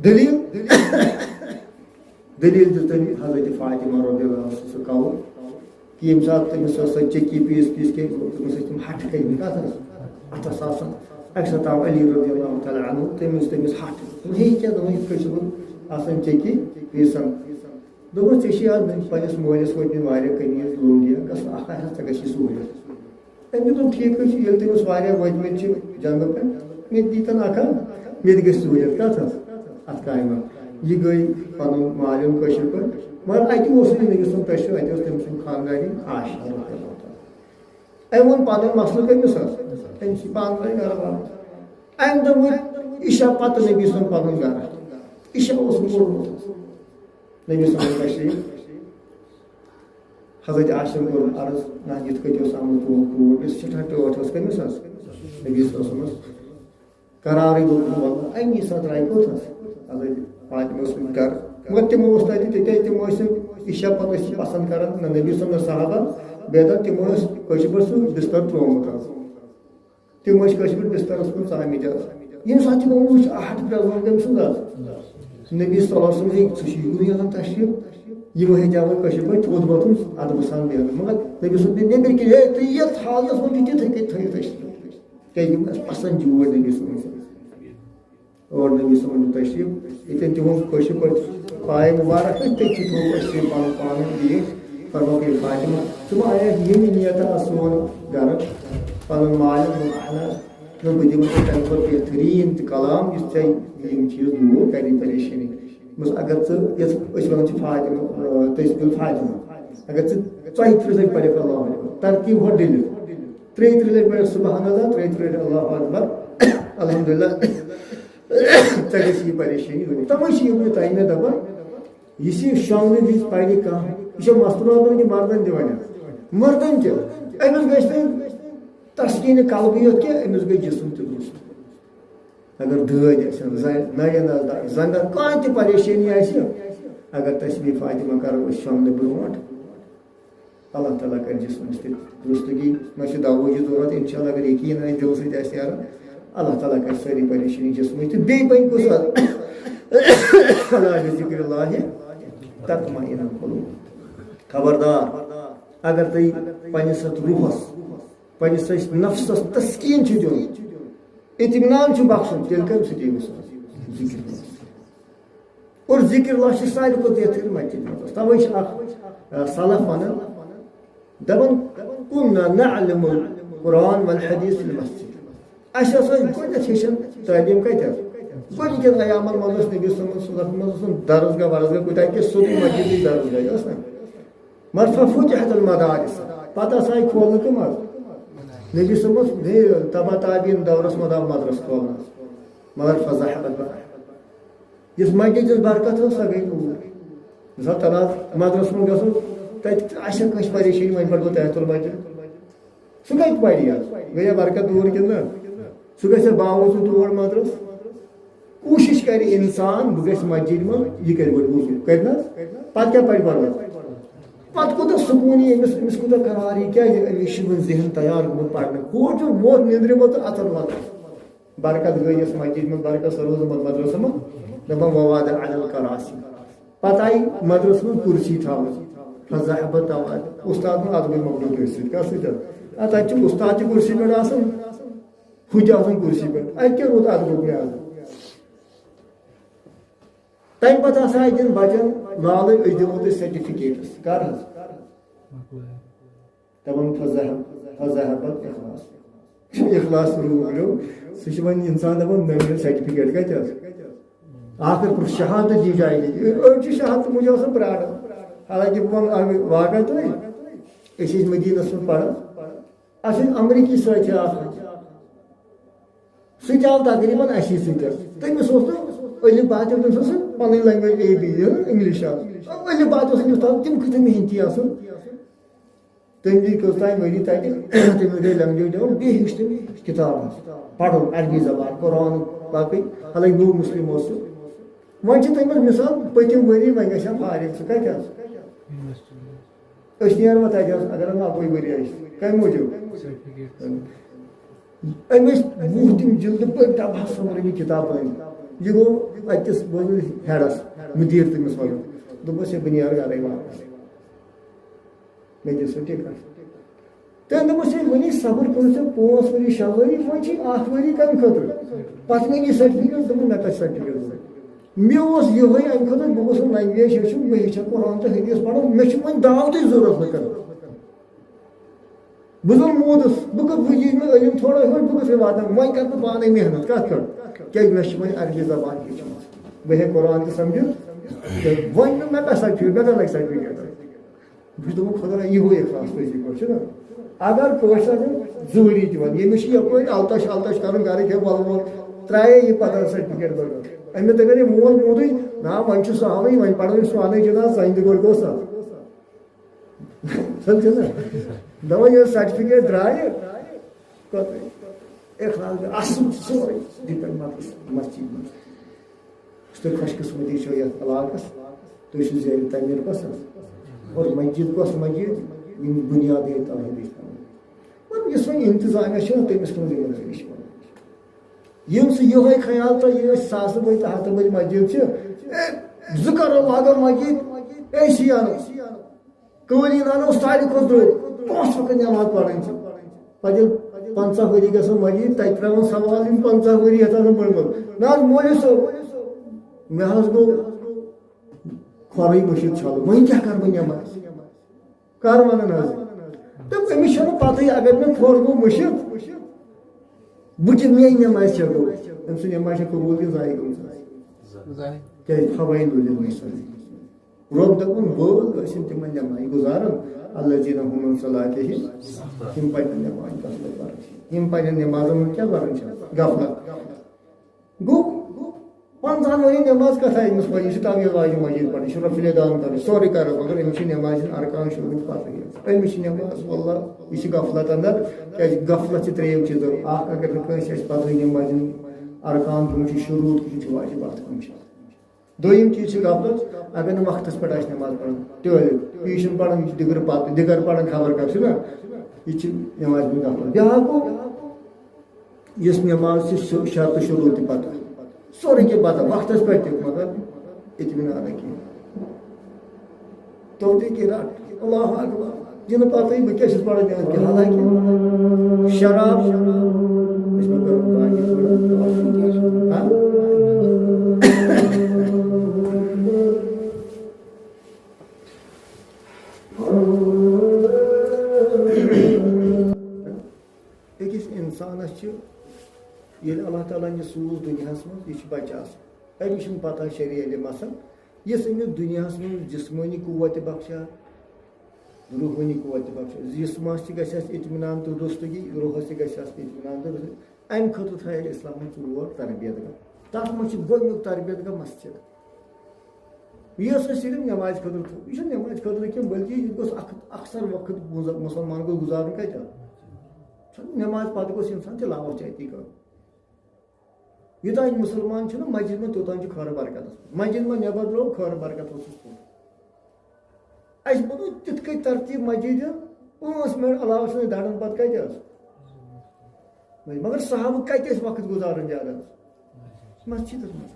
دلیٖل دِژ تٔمۍ حضرت فاطمہ رضی اللہ عنہَ سُہ قول کہِ ییٚمہِ ساتہٕ تٔمِس سۄ چٔکی پیٖس کے تٔمِس ٲسۍ تِم ہٹھ کھٔتۍمٕتۍ کتھ حظ اتھس آسان اکہِ ساتہٕ آو علی رضی اللہ تعالیٰ عنہ تٔمِس ہٹھ ہے کیٛاہ دوٚپُن یِتھ کٔنۍ چھُس بہٕ آسان چٔکی پیٖسان دوٚپُس ژےٚ چھُے آز پننِس مٲلِس وٲتمٕتۍ واریاہ قمیٖض لونٛگی گژھُن اکھ آسہِ ژےٚ گژھی سہوٗلیت أمۍ دوٚپ ٹھیٖک حظ چھُ ییٚلہِ تٔمِس واریاہ وٲتمٕتۍ چھِ جنگہٕ پٮ۪ٹھ مےٚ دیٖتن اکھ مےٚ تہِ گژھِ سہوٗلیت کتھ حظ اتھ کامہِ منٛز یہِ گٔے پنُن مالیُن کٲشِر پٲٹھۍ مگر اتہِ اوس نہٕ نبی سُنٛد تشریٖف اتہِ اوس تٔمۍ سُنٛد خانٛدارنۍ عائشہ أمۍ ووٚن پنُن مسلہٕ کٔمِس حظ أمۍ چھِ پانہٕ ؤنۍ گرٕ والٕنۍ أمۍ دوٚپ یہِ چھا پتہٕ نبی سُنٛد پنُن گرٕ یہِ چھا اوسمُت کوٚرمُت نبی سُنٛد تشریٖف حضرت عائشہ کوٚر عرض نہ یِتھ کٔنۍ اوس آمُت تُہُنٛد کوٗر یُس سٮ۪ٹھاہ ٹٲٹھ ٲس کٔمِس حظ نبی صٲبَس اوس قرارٕے دوٚپُن اَمی ساتہٕ درٛاے کوٚت حظ حضرت فاطمہ سُنٛد گرٕ مگر تِمو اوس تتہِ تِکیٛازِ تِم ٲسۍ یہِ چھا پتہٕ ٲسۍ پسنٛد کران نہ نبی صٲب نہ صحابہ بیٚیہِ دپ تِمو ٲسۍ کٲشِر پٲٹھۍ سُہ بستر ترٛوومُت حظ تِم ٲسۍ کٲشِر پٲٹھۍ بسترس کُن ژامٕتۍ حظ ییٚمہِ ساتہٕ تِمو وٕچھ ہٹھ پرٛزنوٚو تٔمۍ سُنٛد حظ نبی صلی اللہ علیہ وسلم ہے ژٕ چھُ یوٗرٕے آسان تشریٖف یِمو ہیٚچھاوُن کٲشِر پٲٹھۍ تھوٚد وۄتھُن ادبہٕ سان بیٚہُن مگر نبی صٲب دِتۍ نیٚبٕرۍ کِنۍ ہے تُہۍ یتھ حالتس منٛز تہِ تِتھٕے کٔنۍ تھٲیِو تشریٖف کیٛازِ یِم ٲسۍ پسنٛد جوٗرۍ نبی صٲبَس اور نبی صٲبن دیُت تشریٖف ییٚتٮ۪ن تِمو کٲشِر پٲٹھۍ پاے مُبارک ٲسۍ تٔتھی تھوٚو اَسہِ پنُن پانہٕ بیٖٹھ فرموکھ ہے فاطمہ ژٕ ما آیکھ ییٚمہِ نیتہٕ سون گرٕ پنُن مالِک بہٕ دِمہٕ ژےٚ تمہِ کھۄتہٕ بہتریٖن تہِ کلام یُس ژےٚ یِم چیٖز دوٗر کرِ پریشٲنی دوٚپمَس اگر ژٕ یَتھ أسۍ وَنان چھِ فاطمہ تٔسۍ فاطمہ اگر ژٕ 33 لٹہِ پرکھ اللہ اکبر ترتیٖب ہۄ ڈٔلِتھ 33 لٹہِ پرکھ سبحان اللہ 33 لٹہِ اللہ اکبر الحمدللہ ژےٚ گژھی یہِ پریشٲنی دوٗر تَوے چھِ یِم تۄہہِ مےٚ دپان یُس یہِ شۄنٛگنہٕ وِزِ پرِ کانٛہہ یہِ چھُ مستوٗراتن تہِ مردن تہِ وَنان مردن تہِ أمِس گژھِ نہٕ تسکین قلبیت کیا امس گئی جسم تہ درست اگر دٲدۍ نرین زنگن کانٛہہ تہِ پریشٲنی آسہِ اگر تسبیح فاطمہ کرو أسۍ شۄنٛگنہٕ برونٛٹھ اللہ تعالیٰ کر جسمس تہِ درستگی نہ چھُ دوہٕچ ضروٗرت انشاءاللہ اگر یقیٖن آسہِ دل سۭتۍ آسہِ نیران اللہ تعالیٰ کر سٲری پریشٲنی جسمٕچ تہٕ بیٚیہِ بنہِ کُس علاج ذکر اللہ تطمئن القلوب خبردار اگر تُہۍ پننِس اتھ روحس پننِس أسۍ نفسس تسکیٖن چھُ دیُن اطمینان چھُ بخشُن تیٚلہِ کمہِ سۭتۍ ییٚمِس ذکر اور ذکر اللہ چھُ ساروی کھۄتہٕ بہتر مسجد منٛز تَوَے چھِ اکھ سلف ونان دپان كنا نعلم القرآن والحديث في المسجد اَسہِ ہسا گۄڈنٮ۪تھ ہیٚچھان تعلیٖم کتہِ گۄڈنِکٮ۪ن ایامن منٛز اوس نبی صلی اللہ علیہ وسلم درسگاہ ورسگاہ کوٗتاہ کہِ سیوٚدُے مسجدٕے درسگاہ ٲس نا مگر ففتحت المدارس پتہٕ ہسا آیہِ کھولنہٕ کٕم حظ نبی صٲبس تبا تابعین دورس منٛز آو مدرسہٕ کھولنہٕ مگر فضحبت یُس مسجدٕچ برکت ٲس سۄ گٔے دوٗر مثال تناز مدرسس منٛز گژھُن تتہِ آسہِ کٲنٛسہِ پریشٲنی وۄنۍ پٮ۪ٹھ گوٚو تحت المسجد سُہ کتہِ پرِ حظ گٔیا برکت دوٗر کِنہٕ نہ سُہ گژھِ باوجوٗد تور مدرس کوٗشش کرِ انسان بہٕ گژھِ مسجد منٛز یہِ کرِ گۄڈٕ وضوٗ کرِ نہ حظ پتہٕ کیٛاہ پرِ گۄڈٕ پتہٕ کوٗتاہ سکوٗن یی أمِس کوٗتاہ قرار یی کیٛازِ أمِس چھُ وۄنۍ ذہن تیار گوٚمُت پرنہٕ ہور چھُ ووت نیٚنٛدرِ منٛز تہٕ اژان وۄتھان برکت گٔے یۄس مسجد منٛز برکت سۄ روٗز مدرسس منٛز دپان وواد علی الکراسی پتہٕ آیہِ مدرسس منٛز کُرسی تھاونہٕ فضحبت تواد استاد ادبی مخلوق أتھۍ سۭتۍ کتھ سۭتۍ حظ تتہِ چھُ استاد تہِ کُرسی پٮ۪ٹھ آسان ہُہ تہِ آسان کُرسی پٮ۪ٹھ اتہِ کیٛاہ روٗد ادبُک لحاظ تمہِ پتہٕ ہسا آیہِ دِنہٕ بچن نالے أسۍ دِمو تۄہہِ سرٹِفکیٹس کر حظ دپان فضحبت اخلاص روٗد سُہ چھُ وۄنۍ انسان دپان مےٚ مِلیو سرٹِفکیٹ کتہِ حظ آخر شہادت دی جایہِ أڑۍ چھِ شہادت موٗجوٗب آسان پرٛاران حالانکہ بہٕ ونہٕ واقعہ تۄہہِ أسۍ ٲسۍ مدیٖنس منٛز پران اَسہِ ٲسۍ امریکی سٲتھی اکھ سُہ تہِ آو تقریٖبن اسی سۭتۍ تٔمِس اوس نہٕ علم بات تٔمِس اوس پنٕنۍ لینگویج اے بی انگلش علم بات اوس نہٕ یوٗتاہ تِم کۭتیاہ محنتی آسان تٔمۍ دِتۍ کٔژتانۍ ؤری تتہِ تٔمِس گٔے لینگویج ڈاوُن بیٚیہِ ہیٚچھ تٔمۍ کِتاب پرُن عربی زبان قرآن باقٕے حالانکہ نوٚو مُسلم اوس سُہ وۄنۍ چھِ تٔمِس مثال پٔتِم ؤری وۄنۍ گژھِ ہا فارغ ژٕ کتہِ حظ أسۍ نیرو تتہِ حظ اگر نہٕ اَکوے ؤری آسہِ کمہِ موٗجوٗب أمۍ ٲسۍ وُہ تِم جلدٕ پٲٹھۍ ڈبہٕ سومرٲمٕتۍ کِتاب أنۍ یہِ گوٚو أکِس ہیڈس مُدیٖر تٔمِس ونُن دوٚپُس ہے بہٕ نیرٕ گرے واپس مےٚ دِ سُہ ٹِکٹ تٔمۍ دوٚپُس ہے وُنہِ صبر کوٚر ژےٚ 5 ؤری 6 ؤری وۄنۍ چھِ 8 ؤری کمہِ خٲطرٕ پتہٕ مےٚ یہِ سرٹِفکیٹ دوٚپُن مےٚ کتھ سرٹِفکیٹ مےٚ اوس یِہوے امہِ خٲطرٕ بہٕ گوٚژھُس لینگویج ہیٚچھُن بہٕ ہیٚچھِ قرآن تہٕ حدیٖث پرُن مےٚ چھُ وۄنۍ دعوتٕچ ضروٗرت نہٕ کران بہٕ زن موٗدُس بہٕ یی مےٚ علم تھوڑا ہیوٚر بہٕ گژھٕ واتان وۄنۍ کرٕ بہٕ پانے محنت کتھ پٮ۪ٹھ کیٛازِ مےٚ چھِ وۄنۍ عربی زبان ہیٚچھمٕژ بہٕ ہیٚکہٕ قرآن تہِ سمجھِتھ وۄنۍ نہٕ مےٚ کتھ سرٹِفکیٹ مےٚ کتھ لگہِ سرٹِفکیٹ بہٕ چھُس دپان خۄدا یِہوے اخلاص پٔزی پٲٹھۍ چھُنہ اگر کٲشر زٕ ؤری دِوان ییٚمِس چھِ یپٲرۍ التش کرُن گرٕکۍ ہے وَلہٕ وول ترٛایے یہِ پتہٕ سرٹِفکیٹ بغٲر أمۍ دپان یہِ مول موٗدٕے نا وۄنۍ چھُ سہلٕے وۄنۍ پرو سُوانٕے جناب سانہِ تہِ گۄڈٕ گوٚو سہل چھُنہ دپان ییٚلہِ سرٹِفکیٹ درٛایہِ اخلاص اصل سورُے ڈِپینڈ مسجد منٛز یُس تۄہہِ خۄش قٕسمتی چھو یتھ علاقس تُہۍ چھِو زیرِ تعمیٖر پسنٛد اور مسجد کۄس مسجد یِم بُنیادٕے توحیٖدٕچ تھاوان یُس وۄنۍ انتظامیہ چھُنہ تٔمِس کُن ذمہٕ دٲری چھِ یِم سُہ یِہوے خیال تۄہہِ یہِ أسۍ ساسہٕ بٔدۍ تہٕ ہتہٕ بٔدۍ مسجد چھِ 2 کرور لاگو مسجد اے سی انو قٲلیٖن انو ساروی کھۄتہٕ درٛوگ 5 وقت نٮ۪ماز پرٕنۍ چھِ پتہٕ ییٚلہِ 50 ؤری گژھن مسجد تتہِ ترٛاوان سوال یِم 50 ؤری یتھ آسان پٔرمٕژ نہ حظ مولوی صٲب مےٚ حظ گوٚو کھۄرٕے مٔشِد چھلُن وۄنۍ کیٛاہ کرٕ بہٕ نٮ۪ماز کر ونان حظ تہٕ أمِس چھنہٕ پتہٕے اگر مےٚ کھۄر گوٚو مٔشِد بہٕ کہِ میٲنۍ نٮ۪ماز چھےٚ گوٚو أمۍ سٕنٛز نٮ۪ماز چھےٚ قبوٗل کِنہٕ ضایع گٔمٕژ کیٛازِ رۄب دپُن وٲل ٲسِن تِمن نٮ۪مازِ گُزاران الذیٖنَ ہُم عن صلاتِہِم یِم پننٮ۪ن نٮ۪مازِ غفلت ورٲے یِم پننٮ۪ن نٮ۪مازن منٛز کیٛاہ وران چھِ غفلت گوٚو 50 ؤری نماز کتھا أمِس پَرِ یہِ چھُ تعویٖذ لاجہِ مسجد پَرٕنۍ یہِ چھُ رفیٖل دان کَرٕنۍ سورُے کَرو مگر أمِس چھِ نٮ۪مازِ ہٕنٛدۍ ارکان شروٗع پَتہٕ أمِس چھِ نٮ۪ماز واللہ یہِ چھِ غفلت اندر کیٛازِ غفلت چھِ ترٛیٚیو چیٖزو اکھ اگر نہٕ کٲنٛسہِ آسہِ پَتہٕ نٮ۪مازِ ہٕنٛدۍ ارکان کٕم چھِ شروٗع کٕم چھِ واجبات کٕم چھِ دوٚیِم چیٖز چھِ غفلت اگر نہٕ وقتس پٮ۪ٹھ آسہِ نٮ۪ماز پَران تیٚلہِ یہِ چھُنہٕ پَران یہِ چھُ دِگر پَتہٕ دِگر پَران خبر کر چھُنہ یہِ چھِ نٮ۪مازِ ہٕنٛز غفلت بیٛاکھ گوٚو یُس نٮ۪ماز چھِ سُہ شرطہٕ شروٗع تہِ پَتہ سورُے کینٛہہ پَتہ وقتس پٮ۪ٹھ تہِ مگر اطمینان کینٛہہ توتہِ کہِ رَٹ اللہ اکبر یہِ نہٕ پَتہٕ بہٕ کیٛاہ چھُس پَران کینٛہہ حالانکہِ شراب أکِس اِنسانَس چھِ ییٚلہِ اللہ تعالیٰ ہن یہِ سوٗز دُنیاہَس منٛز یہِ چھُ بَچہٕ آسان أمِس چھُنہٕ پَتہ شریع علم آسان یُس أمِس دُنیاہَس منٛز جِسمٲنی قوت تہِ بخشا روحٲنی قوت تہِ بخشا جِسمَس تہِ گژھِ اَسہِ اطمینان تہٕ رُستگی روحَس تہِ گژھِ اَسہِ اطمینان تہٕ رُستگی اَمہِ خٲطرٕ تھایہِ اِسلامَن 4 تربیت گاہ تَتھ منٛز چھُ گۄڈٕنیُک تربیت گاہ مسجد یہِ ٲس نہٕ صرف نٮ۪مازِ خٲطرٕ تھوٚمُت یہِ چھُنہٕ نٮ۪مازِ خٲطرٕ کینٛہہ بٔلکہِ یہِ گوٚژھ اکثر وقت مُسلمان گوٚژھ گُزارُن کَتہِ نٮ۪مازِ پَتہٕ گوٚژھ اِنسان تِلاوت چھِ أتی کَرُن یوٚتانۍ مُسلمان چھُنہ مسجد منٛز توٚتانۍ چھُ خٲر برکتس مسجد منٛز نٮ۪بر درٛاو خٲر برکت اوسُس کُن اَسہِ بنوو تِتھ کٔنۍ ترتیٖب مسجد 5 منٹ علاوٕ چھُنہٕ دَرن پتہٕ کَتہِ ٲس مگر صحابہٕ کَتہِ ٲسۍ وقت گُزاران زیادٕ مسجدس منٛز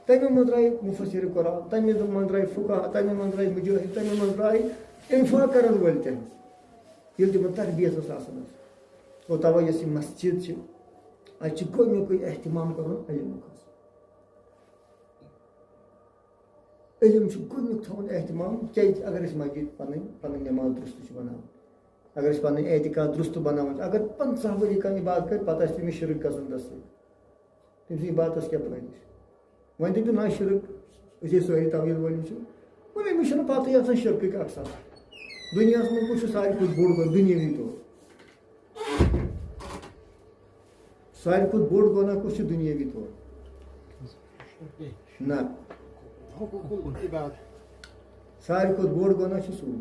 تَمہِ منٛز درٛاے مُفسِر قرآن تَمہِ منٛز درٛاے فُقہا تَمہِ منٛز درٛاے مُجٲہِد تَمہِ منٛز درٛاے اِنفاق کرن وٲلۍ تہِ ییٚلہِ تِمن تربیت ٲس آسان اور تَوے یۄس یہِ مسجد چھِ اَتہِ چھُ گۄڈٕنیُکُے احتِمام کرُن علمُک علم چھُ گۄڈٕنیُک تھاوُن احتِمام کیازِ اگر أسۍ مسجد پَنٕنۍ نٮ۪ماز درُست چھِ بناوان اگر أسۍ پَنٕنۍ اعتقاد درُست بناوان چھِ اگر 50 ؤری کانٛہہ عبادت کرِ پتہٕ آسہِ تٔمِس شرک گژھُن تَتھ سۭتۍ تٔمۍ سٕنٛدِ عبادتس کیاہ فٲیدٕ چھُ وۄنۍ دٔپِو نہ شرک أسۍ ٲسۍ سٲری تویٖل وٲلۍ چھِ مگر أمِس چھُنہٕ پَتہٕے آسان شرکٕکۍ اقسام دُنیاہَس منٛز کُس چھُ ساروی کھۄتہٕ بوٚڑ گۄناہ دُنیٲوی طور ساروی کھۄتہٕ بوٚڑ گۄناہ کُس چھُ دُنیٲوی طور نہ ساروی کھۄتہٕ بوٚڑ گۄناہ چھُ سوٗد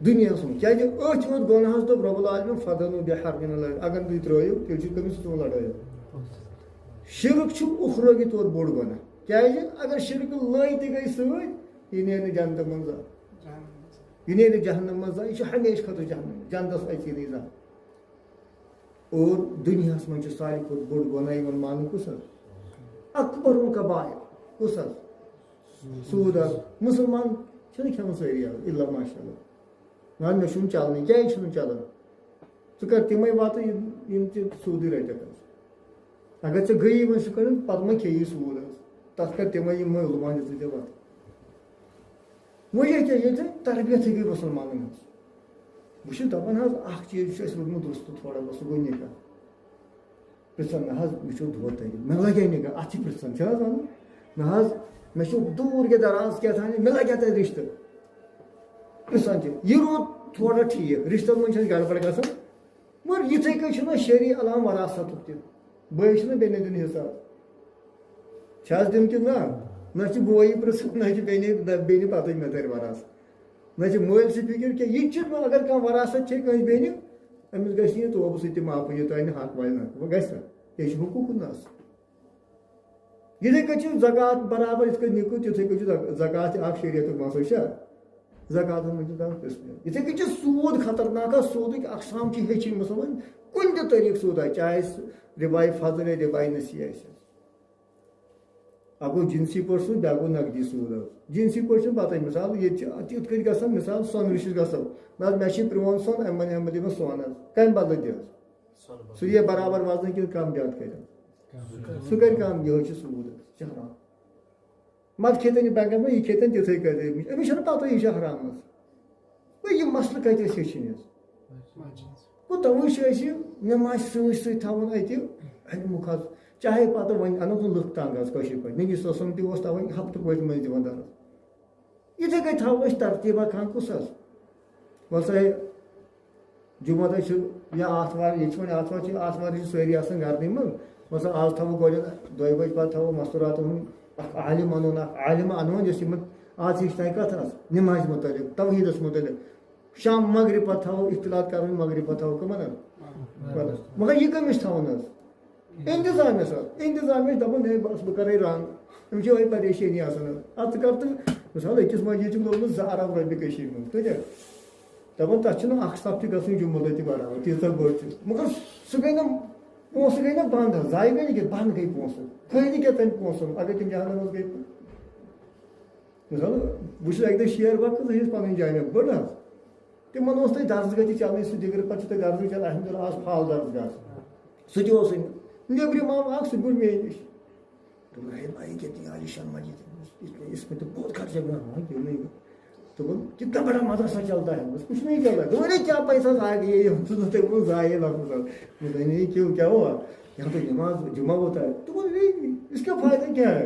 دُنیاہَس منٛز کیازِ أتھۍ منٛز گۄناہَس دوٚپ رۄب العالمیٖن فَدَنُو بِحَربٍ اگر نہٕ تُہۍ ترٛٲیِو تیٚلہِ چھُ کٔمِس سۭتۍ لڑٲے شرک چھُ اُخروی طور بوٚڑ گۄناہ کیازِ اگر شرکہٕ لٔے تہِ گٔے سۭتۍ یہِ نیرِ نہٕ جنتہٕ منٛز زانٛہہ یہِ نیرِ نہٕ جہنم منٛز زانٛہہ یہِ چھُ ہمیشہٕ خٲطرٕ جنتس اَژی نہٕ زانٛہہ اور دُنیاہَس منٛز چھُ ساروی کھۄتہٕ بوٚڑ گۄناہ یِوان ماننہٕ کُس حظ اکبر الکبائر کُس حظ سوٗد حظ مُسلمان چھِنہٕ کھٮ۪وان سٲری حظ اِلا ماشاء اللہ نہ مےٚ چھُنہٕ چلنٕے کیازِ چھُنہٕ چلان ژٕ کر تِمے وَتہٕ یِم ژٕ سوٗدٕے رٔٹکھ حظ اگر ژےٚ گٔیی وۄنۍ سُہ کَرُن پتہٕ مہ کھیٚیی سوٗد حظ تَتھ کر تِمے یِم مُلمان ژٕ ژےٚ وَتہٕ وجہ کیٛاہ ییٚتہِ تربیتٕے گٔے مُسلمانن ہٕنٛز بہٕ چھُس دَپان حظ اکھ چیٖز چھُ اَسہِ روٗدمُت رُستہٕ تھوڑا بہت سُہ گوٚو نِکاح پرٛژھان نہ حظ مےٚ چھُ دۄد تَتہِ مےٚ لگے نِکاح اَتھ چھِ پرٛژھان چھِ حظ وَنان نہ حظ مےٚ چھُ دوٗر کیٛاہ دراز کیٛاہ تھانہِ مےٚ لگیا تَتہِ رِشتہٕ پرٛژھان چھِ یہِ روٗد تھوڑا ٹھیٖک رِشتَن منٛز چھِ اَسہِ گڑبڑ گژھان مگر یِتھٕے کٔنۍ چھُنہ شریع علام وراثتُک تہِ بٲے چھُنہ بیٚنہِ دیُن حِساب چھِ حظ دیُن کِنہٕ نہ چھُ بویی پرٛژھان نہ چھُ بیٚنہِ پَتہٕ مےٚ تَرِ وراثت نہ چھِ مٲلۍ سٕنٛز فِکِر کینٛہہ یہِ تہِ چھُ اگر کانٛہہ وراثت چھِ کٲنٛسہِ بیٚنہِ أمِس گژھِ نہٕ توبہٕ سۭتۍ تہِ معافی یوٚتانۍ نہٕ حق والہِ نہ وۄنۍ گژھِ نہ یہِ چھُ حقوٗق الناس یِتھٕے کٔنۍ چھُ زکات برابر یِتھ کٔنۍ نِکُن تِتھٕے کٔنۍ چھُ زکات تہِ اکھ شریعتُک مسلہٕ چھا زکاتَن منٛز چھِ دَپان قٕسمت یِتھٕے کٔنۍ چھُ سوٗد خطرناک حظ سوٗدٕکۍ اقسام چھِ ہیٚچھِنۍ مُسلمان کُنہِ تہِ طریٖقہٕ سوٗد آسہِ چاہے سُہ رِباے فضل یا رِباے نسی آسہِ اکھ گوٚو جِنسی پٲٹھۍ سوٗد بیٛاکھ گوٚو نقدی سوٗد حظ جِنسی پٲٹھۍ چھُنہٕ پَتہٕ مِثال ییٚتہِ چھِ تِتھ کٔنۍ گژھان مِثال سۄنہٕ رِشِس گژھو نہ حظ مےٚ چھِ پرٛون سۄن اَمہِ بَنہِ دِ مےٚ سۄن حظ کَمہِ بدلہٕ دِ حظ سُہ یہِ برابر وزنہٕ کِنہٕ کَم زیادٕ کَرِ سُہ کَرِ کَم یِہوے چھُ سوٗد حظ یہِ چھُ حرام مَتہٕ کھیٚتن یہِ بینٛکَس منٛز یہِ کھیٚتن تِتھٕے کٔنۍ أمِس چھَنہٕ پَتہٕ یہِ چھِ حرام حظ گوٚو یہِ مسلہٕ کَتہِ ٲسۍ ہیٚچھِنۍ حظ گوٚو تَوَے چھِ أسۍ یہِ نٮ۪مازِ سۭتۍ سۭتۍ تھاوُن اَتہِ علمُک حظ چاہے پَتہٕ وۄنۍ اَنو نہٕ لُکھ تنٛگ حظ کٲشِر پٲٹھۍ نبی صٲب سُنٛد تہِ اوس تَوَے ہفتہٕ پٲٹھۍ منٛز دِوان درس یِتھٕے کٔنۍ تھاوو أسۍ ترتیٖبا خان کُس حظ وَلہٕ سا ہے جُمعہ دۄہ چھُ یا آتھوار ییٚتہِ چھِ وۄنۍ آتھوار چھِ سٲری آسان گرنٕے منٛز مثلا آج تھو گۄڈٕ 2 بجہِ پتہٕ تھاوو مستوراتن ہُنٛد اکھ عالم انون اکھ عالم انون یُس یِمن آز ہیٚچھنایہِ کتھ آز نمازِ متعلق توحیٖدس متعلق شام مغرب پتہٕ تھاوو اختلاط کرُن مغرب پتہٕ تھاوو کٕمن حظ مگر یہِ کٔمِس تھاوُن حظ انتظامیس حظ انتظامیہ دپان ہے بس بہٕ کرے رنگ أمِس چھِ یِہوے پریشٲنی آسان حظ اَدٕ ژٕ کر تہٕ مثال أکِس مسجد چھُکھ لوگمُت 2 ارب رۄپیہِ کٔشیٖرِ منٛز کۭتیاہ دپان تتھ چھُنہٕ اکھ صف تہِ گژھُن جمعہ دۄہ تہِ برابر تیٖژاہ بٔڑ چھِ مگر سُہ گٔے نہٕ پونٛسہٕ گٔے نہ بنٛد حظ ضایہِ گٔے نہٕ کینٛہہ بنٛد گٔے پونٛسہٕ فٲیدٕ کیٛاہ تمہِ پونٛسن اگر تِم جہانس منٛز گٔے مثال بہٕ چھُس اکہِ دۄہ شیر باغ کٔژ ہیٚچھ پنٕنۍ جامع بٔڑ حظ تِمن اوس تتہِ درسگاہ تہِ چلان سُہ ڈگری پتہٕ چھُ تتہِ درسگاہ چلان الحمدللہ آز فال درسگاہ سُہ تہِ اوسُے نہٕ نیٚبرِم آو اکھ سُہ بیوٗٹھ مے نِش دوٚپُن ہے بھائی کہتے ہیں عالیشان مسجد اس میں تو بہت خرچہ میں ہاں کیوں نہیں تو کتنا بڑا مدرسہ چلتا ہے بس کچھ نہیں چل رہا ہے کیا پیسہ ضائع یہ ضائع لفظ کیوں کیا ہوا یہاں تو نماز جمعہ ہوتا ہے تو اس کا فائدہ کیا ہے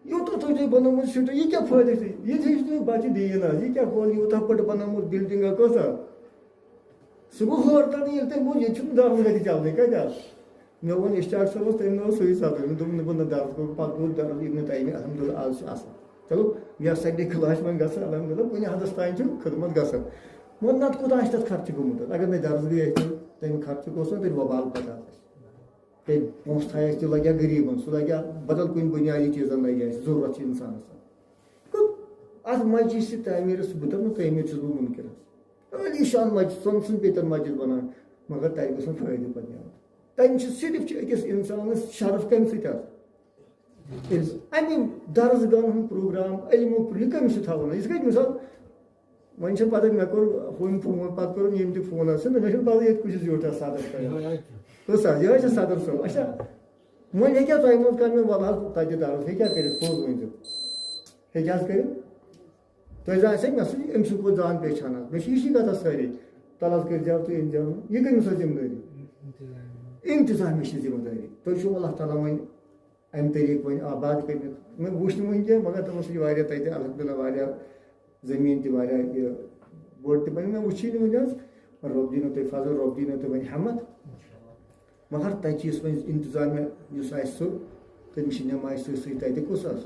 یوٗتاہ تۄہہِ بنومُت سٹی یہِ کیٛاہ فٲیدٕ چھُ ییٚتہِ ہیٚچھ نہٕ بچہِ دیٖن حظ یہِ کیٛاہ گوٚو یوٗتاہ پٔٹ بنٲومٕژ بِلڈِنگا کۭژاہ سُہ گوٚو حٲرتن ییٚلہِ تٔمۍ ووٚن ییٚتہِ چھُنہٕ درسگاہ تہِ چلنٕے کتہِ حظ مےٚ ووٚن اشتیاق صٲبس تٔمۍ اوس سُے سپدٲومٕژ دوٚپُن نہٕ درسگاہ پتہٕ گوٚو درس اِبنہِ تیمیہ الحمدللہ آز چھُ اصل چلو یتھ سارنٕے خلاش وۄنۍ گژھان الحمدللہ کُنہِ حدس تانۍ چھُ خدمت گژھان مگر نتہٕ کوٗتاہ آسہِ تتھ خرچہٕ گوٚمُت اگر نہٕ درسگاہٕے آسہِ تمیُک خرچہٕ گوٚژھ نا تیٚلہِ وبال پتہٕ آسہِ تیٚلہِ پونٛسہٕ تھایہِ اَسہِ تہِ لگہِ ہا غریٖبن سُہ لگہِ ہا بدل کُنہِ بُنیادی چیٖزن لگہِ اَسہِ ضروٗرت چھِ انسانس اتھ مسجد چھِ تعمیٖرس بہٕ دپہٕ نہٕ تعمیٖر چھُس بہٕ مُنکر عٲلی شان مسجد سۄن پیتن مسجد بنان مگر تتہِ گوٚژھ نہٕ فٲیدٕ پتہٕ یِوان تمہِ چھُ صرف چھُ أکِس انسانس شرف کمہِ سۭتۍ حظ امہِ درسگاہن ہُنٛد پروگرام علمُک یہِ کٔمِس چھُ تھاوُن یِتھ کٔنۍ مثال وۄنۍ چھِ پتہ مےٚ کوٚر ہُمۍ فون پتہٕ کوٚرُن ییٚمۍ تہِ فون آسہِ مےٚ چھُنہٕ پتہ ییٚتہِ کُس چھُ زیوٗٹھ صدر کران کٔژ حظ یِہوے چھا صدر صٲب اچھا وۄنۍ ہیٚکیٛاہ تۄہہِ منٛز کر مےٚ وَلہٕ حظ تتہِ درس ہیٚکیٛاہ کٔرِتھ پوٚز ؤنۍزیو ہیٚکہِ حظ کٔرِتھ تۄہہِ زن آسہِ مےٚ سۭتۍ أمۍ سُنٛد پٲٹھۍ زان پہچان حظ مےٚ چھِ یہِ کتھ سٲری تلس کٔرۍزیو تُہۍ أنۍزیو یہِ کٔمِس حظ ذمہٕ دٲری انتظامیہ چھِ ذمہٕ دٲری تُہۍ چھُو اللہ تعالیٰ وۄنۍ امہِ طریٖقہٕ وۄنۍ آباد کٔرمٕتۍ مےٚ وٕچھ نہٕ وٕنہِ کینٛہہ مگر تِمن سۭتۍ واریاہ تتہِ الحمدللہ واریاہ زٔمیٖن تہِ واریاہ یہِ بوٚڑ تہِ بنہِ مےٚ وٕچھی نہٕ وٕنہِ حظ رۄب دیٖنو تۄہہِ فضل رۄب دیٖنو تۄہہِ وۄنۍ ہٮ۪مت مگر تتہِ چھِ یُس وۄنۍ انتظامیہ یُس آسہِ سُہ تٔمِس چھِ نٮ۪مازِ سۭتۍ سۭتۍ تتہِ کُس حظ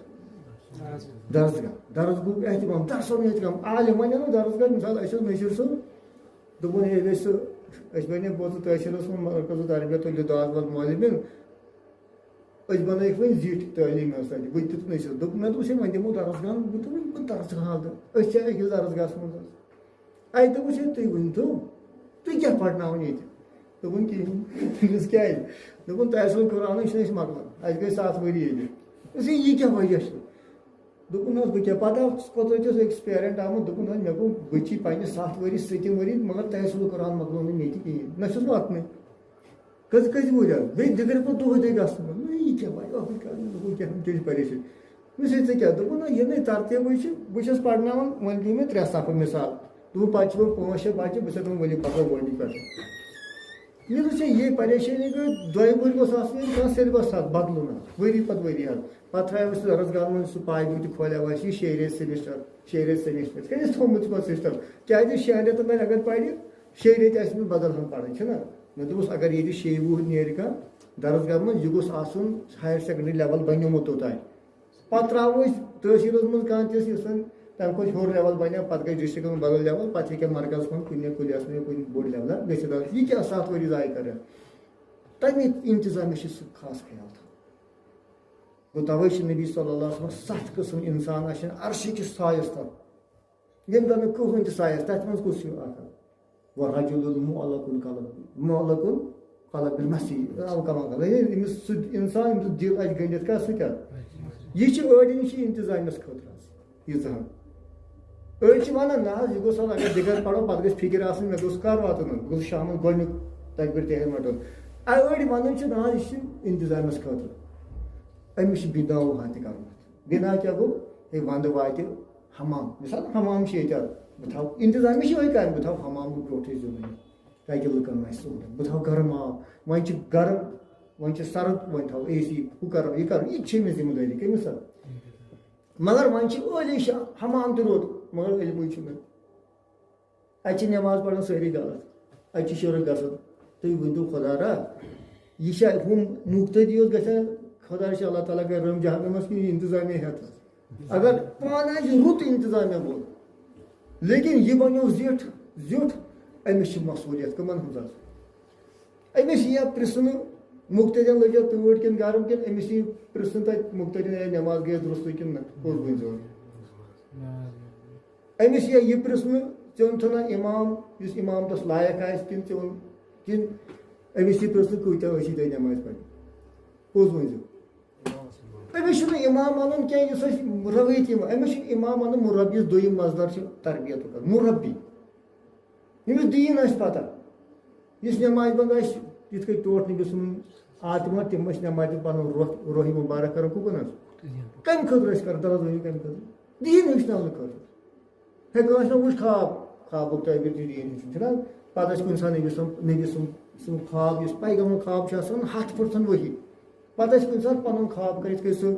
درسگاہ درسگاہُک احتِمام درسُن احتِمام عالم وۄنۍ اَنو درسگاہ مِثال اَسہِ اوس نٔصیٖر صٲب دوٚپُن ییٚلہِ أسۍ سُہ أسۍ بنے بوزُن تحصیٖلس منٛز مرکزُ تربیت الدعوات والمعلمین أسۍ بنٲیِکھ وۄنۍ زِٹھۍ تعلیٖم حظ تتہِ بہٕ تہِ تہٕ نٔصیٖر دوٚپُن مےٚ دوٚپُس ہے وۄنۍ دِمو درسگاہن بہٕ دوٚپُن درسگاہ حال أسۍ چھِ أکِس درسگاہس منٛز حظ اَتہِ دوٚپُس ہے تُہۍ ؤنۍتو تُہۍ کیٛاہ پرناوان ییٚتہِ دوٚپُن کِہیٖنۍ کیٛازِ دوٚپُن تۄہہِ آسوٕ قرآنٕے چھِنہٕ أسۍ مۄکلان اَسہِ گٔے 7 ؤری ییٚتہِ أسۍ یہِ کیٛاہ وجہ چھُ دوٚپُن حظ بہٕ کیٛاہ پتہ کوٚت اوس أکِس پیرنٹ آمُت دوٚپُن حظ مےٚ گوٚو بٔچی پنٕنہِ 7 ؤری 7 ؤری مگر تۄہہِ آسوٕ قرآن مۄکلومُت ییٚتہِ کِہیٖنۍ نہ چھُس بہٕ واتنٕے کٔژِ وُہٕرۍ حظ بیٚیہِ دِگرِ پتہٕ دۄہے دۄہے گژھُن یہِ کیٛاہ وجہ ہُہ کرُن دوٚپُن کیٛاہ تیٚلہِ پریشٲنی مےٚ چھِ ژےٚ کیٛاہ دوٚپُن نہ ییٚلہِ ترتیٖبٕے چھِ بہٕ چھُس پرناوان وۄنۍ دِیِو مےٚ 3 صفہٕ مِثال دوٚپُن پتہٕ چھِ وۄنۍ 5-6 بچہِ بہٕ چھُسے دپان ؤلِو پکو گۄڈنِچ پٮ۪ٹھ مےٚ دوٚپ ژےٚ یہِ پریشٲنی گٔے 2 ؤری گوٚژھ آسُن کانٛہہ سیلبس حظ بدلُن حظ ؤری پتہٕ ؤری حظ پتہٕ تھایو اَسہِ درسگاہن منٛز سُہ پایبُک تہِ کھولیو اَسہِ یہِ 6 ریٚتۍ سیمسٹر 6 ریٚتۍ سیمسٹر یِتھ کٔنۍ اَسہِ تھوٚمُت چھُ پتہٕ سِسٹم کیٛازِ 6 ریٚتن وۄنۍ اگر پرِ 6 ریٚتۍ آسہِ أمِس بدل ہن پرٕنۍ چھِنہ مےٚ دوٚپُس اگر ییٚتہِ 6 وُہٕرۍ نیرِ کانٛہہ درسگاہ منٛز یہِ گوٚژھ آسُن ہایر سیکنڈری لیول بنیومُت توٚتانۍ پتہٕ تراوو أسۍ تحصیٖلس منٛز کانٛہہ تِژھ یُس وۄنۍ تمہِ کھۄتہٕ ہیوٚر لیول بنیو پتہٕ گژھِ ڈسٹرکس منٛز بدل لیول پتہٕ ہیٚکہِ مرکزس منٛز کُنہِ کُلیس منٛز کُنہِ بوٚڑ لیولہ گٔژھِتھ یہِ کیٛاہ 7 ؤری ضایہِ کران تمہِ انتظامیہ چھُ سُہ خاص خیال تھاوُن گوٚو توے چھِ نبی صلی اللہ علیہ وسلم 7 قٕسٕم انسان آسان عرشٕکِس سایس تل ییٚمہِ زن نہٕ کٕہٕنۍ تہِ سایس تتھ منٛز کُس چھُ اکھ ورجُل معلقٌ قلب بالمسیح أمِس سُہ انسان ییٚمِس دِل آسہِ گٔنڈِتھ کیٛاہ سُہ کیٛاہ یہِ چھِ أڑٮ۪ن چھِ انتظامیہس خٲطرٕ حظ ییٖژاہ أڑۍ چھِ ونان نہ حظ یہِ گوٚژھ حظ اگر دِگر پرو پتہٕ گژھِ فِکر آسٕنۍ مےٚ گوٚژھ کر واتُن بہٕ گوٚژھ شامن گۄڈنیُک تتہِ پٮ۪ٹھ تہِ مٹُن أڑۍ ونان چھِ نہ حظ یہِ چھِ انتظامیہس خٲطرٕ أمِس چھِ بِناو ہا تہِ کرُن بِنا کیٛاہ گوٚو ہے ونٛدٕ واتہِ حمام مِثال حمام چھِ ییٚتہِ حظ بہٕ تھاوٕ انتظامیہ چھِ یِہوے کرِ بہٕ تھاوٕ حمامُک برونٛٹھٕے ضروٗری تاکہِ لُکن آسہِ سہوٗلیت بہٕ تھاوٕ گرم آب وۄنۍ چھِ گرم وۄنۍ چھِ سرد وۄنۍ تھاوو اے سی ہُہ کرو یہِ کرو یہِ تہِ چھِ أمِس ذمہٕ دٲری کٔمِس حظ مگر وۄنۍ چھِ عٲلی شان حمام تہِ روٚٹ مگر علمٕے چھُنہٕ اَتہِ چھِ نٮ۪ماز پران سٲری غلط اَتہِ چھِ شرک گژھان تُہۍ ؤنۍتو خۄدا را یہ ہم مقتدی گھان خدا اللہ تعالیٰ کر رحم جہنمس کن انتظامیہ ہیت اگر پانہ رت انتظامیہ بول لیکن یہ بنو زیٹھ امس مسئولیت کمن ہز امس یہ پرسن مقتدین لگیا تۭر کن گرم کن امس یہ پرسن تک مقتدین نماز گئی درست کن نہ پوز ؤنزو امس یہ پرسن ژےٚ چھُنا امام اس امام تس لائق آسہِ کن کن امس یہ پرسن کۭتیاہ ٲسی تۄہہِ نماز پرِ پوز ؤنزو امس چھُنہٕ امام انُن کینٛہہ یُس اَسہِ روٲیتی امس چھُ امام انُن مربیس دوٚیِم مزدار چھُ تربیت کرُن مربی ییٚمِس دیٖن آسہِ پتہ یُس نماز بنٛد آسہِ یِتھ کٔنۍ ٹوٹھ نبی سُنٛد آتما تِم ٲسۍ نمازِ پنُن روحی مبارک کران کُکُن حظ کمہِ خٲطرٕ ٲسۍ کران دَپان ؤنِو کمہِ خٲطرٕ دیٖن ہیٚچھناونہٕ خٲطرٕ ہے کٲنٛسہِ نہ وٕچھ خوابُک تعبیٖر تہِ دیٖن ہیٚچھُن چھُنہ پتہٕ ٲسۍ کُنہِ ساتہٕ نبی سُنٛد خواب یُس پیغامُک خواب چھُ آسان 100% ؤحی پتہٕ ٲسۍ کُنہِ ساتہٕ پنُن خواب کٔرِتھ کٔنۍ سُہ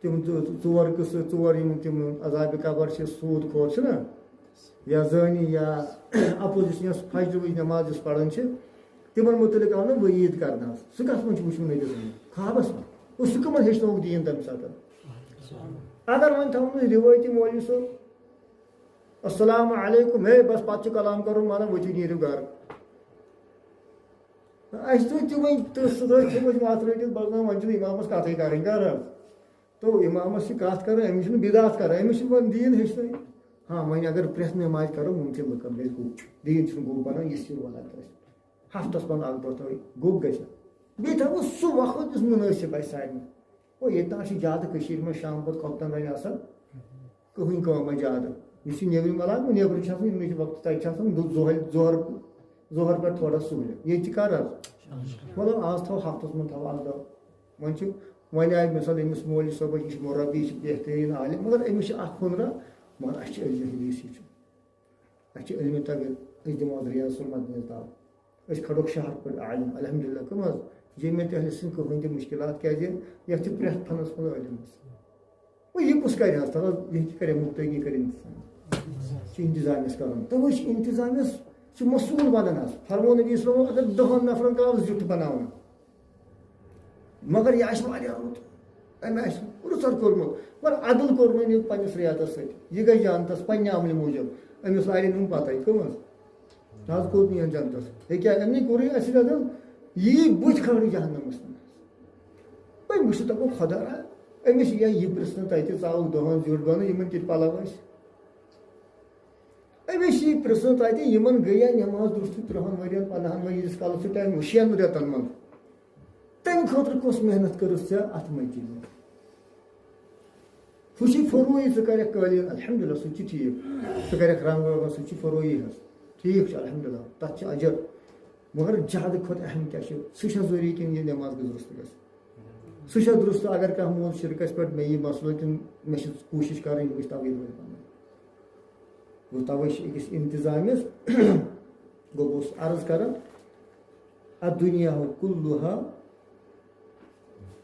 تِم ژور قٕصہٕ ژور یِم تِم عذابِ قبر چھِ سوٗد خور چھُنہ یا زٲنی یا اپوزِشن یۄس فجرٕچ نماز یُس پران چھِ تِمن متعلق آو نہٕ وعیٖد کرنہٕ حظ سُہ کتھ منٛز چھُ وٕچھمُت نبی سُنٛد خوابس منٛز سُہ کٕمن ہیٚچھنووُکھ دیٖن تمہِ ساتہٕ اگر وۄنۍ تھاوُن أسۍ رِوٲیتی مولوی صٲب السلام علیکم ہے بس پتہٕ چھُ کلام کرُن ونان ؤتھِو نیٖرِو گرٕ اَسہِ تُہۍ تہِ وۄنۍ تہٕ سُہ تھٲوِتھ وتھ رٔٹِتھ بَغان وۄنۍ چھُنہٕ اِمامس کتھٕے کَرٕنۍ کر حظ تو اِمامس چھِ کتھ کران أمِس چھُنہٕ بِدعت کران أمِس چھُ وۄنۍ دیٖن ہیٚچھنٲیِتھ ہاں وۄنۍ اگر پرٛٮ۪تھ نٮ۪مازِ کرو مُمکِن لُکن گژھِ گوٚب دیٖن چھُنہٕ گوٚب بنان یہِ چھِ ونان أسۍ ہفتس منٛز اکھ دۄہ تھٲوِو گوٚب گژھِ بیٚیہِ تھاوو سُہ وقت یُس مُنٲسِب آسہِ سارنٕے گوٚو ییٚتہِ تام چھِ زیادٕ کٔشیٖرِ منٛز شام پتہٕ کۄپتن رنہِ آسان کٕہٕنۍ کٲمہ زیادٕ یُس یہِ نیبرِم علاقہٕ نیبرٕ چھِ آسان یِمنٕے چھِ وقت تتہِ چھِ آسان ظۄہر پٮ۪ٹھ تھوڑا سہوٗلیت ییٚتہِ چھِ کر حظ مطلب آز تھاوو ہفتس منٛز تھاوو اکھ دۄہ وۄنۍ چھُ وۄنۍ آیہِ مِثال أمِس مولوی صٲبس یہِ چھُ مُربی یہِ چھُ بہتریٖن عالم مگر أمِس چھِ اکھ ہُنرا مگر اَسہِ چھِ علمِ حدیٖث ہیٚچھُن اَسہِ چھِ علمِ طبیعت أسۍ دِمو اَتھ ریاض المدنِس دعوت أسۍ کھڑوکھ شہر پٲٹھۍ عالم الحمدللہ کٕم حظ جیٚمہِ تہِ چھِنہٕ کٕہٕنۍ تہِ مُشکلات کیازِ یتھ چھِ پرٛٮ۪تھ فنس منٛز علم وۄنۍ یہِ کُس کرِ حظ تَتھ یہِ تہِ کرِ مُبتٔغی کرِ چھُ انتظامیس کرُن تَوے چھِ انتظامیس چھُ مصوٗل بنان حظ فرمو نبی صلی اللہ علیہ وسلم اگر 10 نفرن ترٛاو زیُٹھ بناوُن مگر یہِ آسہِ واریاہ رُت أمۍ آسہِ رُژر کوٚرمُت مگر عدل کوٚر نہٕ یہِ پننِس ریاتس سۭتۍ یہِ گٔے جنتس پننہِ عملہِ موٗجوٗب أمِس لارِ نہٕ پتہٕ کٕم حظ حظ کوٚر نہٕ یہِ جنتس ہیٚکیٛاہ اَمنٕے کوٚرُے اَسہِ عدل یی بٕتھِ کھڑٕ جہنمس منٛز وۄنۍ وٕچھِو دپو خۄدا أمِس یہِ پرژھنہٕ تتہِ ژاوُکھ 10 زیُٹھ بنہٕ یِمن کِتھ پلو ٲسۍ أمِس یی پرژھنہٕ تتہِ یِمن گٔیا نٮ۪ماز درُست 30 ؤرین 50 ؤرین ییٖتِس کالس سُہ ٹایم 6 رٮ۪تن منٛز تمہِ خٲطرٕ کۄس محنت کٔرٕتھ ژےٚ اتھ منٛز ہُہ چھِ فروٗیی ژٕ کرکھ قٲلیٖن الحمدللہ سُہ چھُ ٹھیٖک ژٕ کرکھ رنٛگ وغٲر سُہ چھُ فروٗیی حظ ٹھیٖک چھُ الحمدللہ تتھ چھُ اجر مگر زیادٕ کھۄتہٕ اہم کیاہ چھُ سُہ چھا ضروٗری کِنہٕ یہِ نٮ۪ماز گٔژھ درُست گژھِ سُہ چھا درُست اگر کانٛہہ مول شِرکس پٮ۪ٹھ مےٚ یی مسلہٕ کِنہٕ مےٚ چھِ کوٗشش کرٕنۍ یہِ گژھِ تویٖد پنُن گوٚو توے چھِ أکِس انتظامِس گوٚو بہٕ اوسُس عرض کران الدُنیا کُلُّہا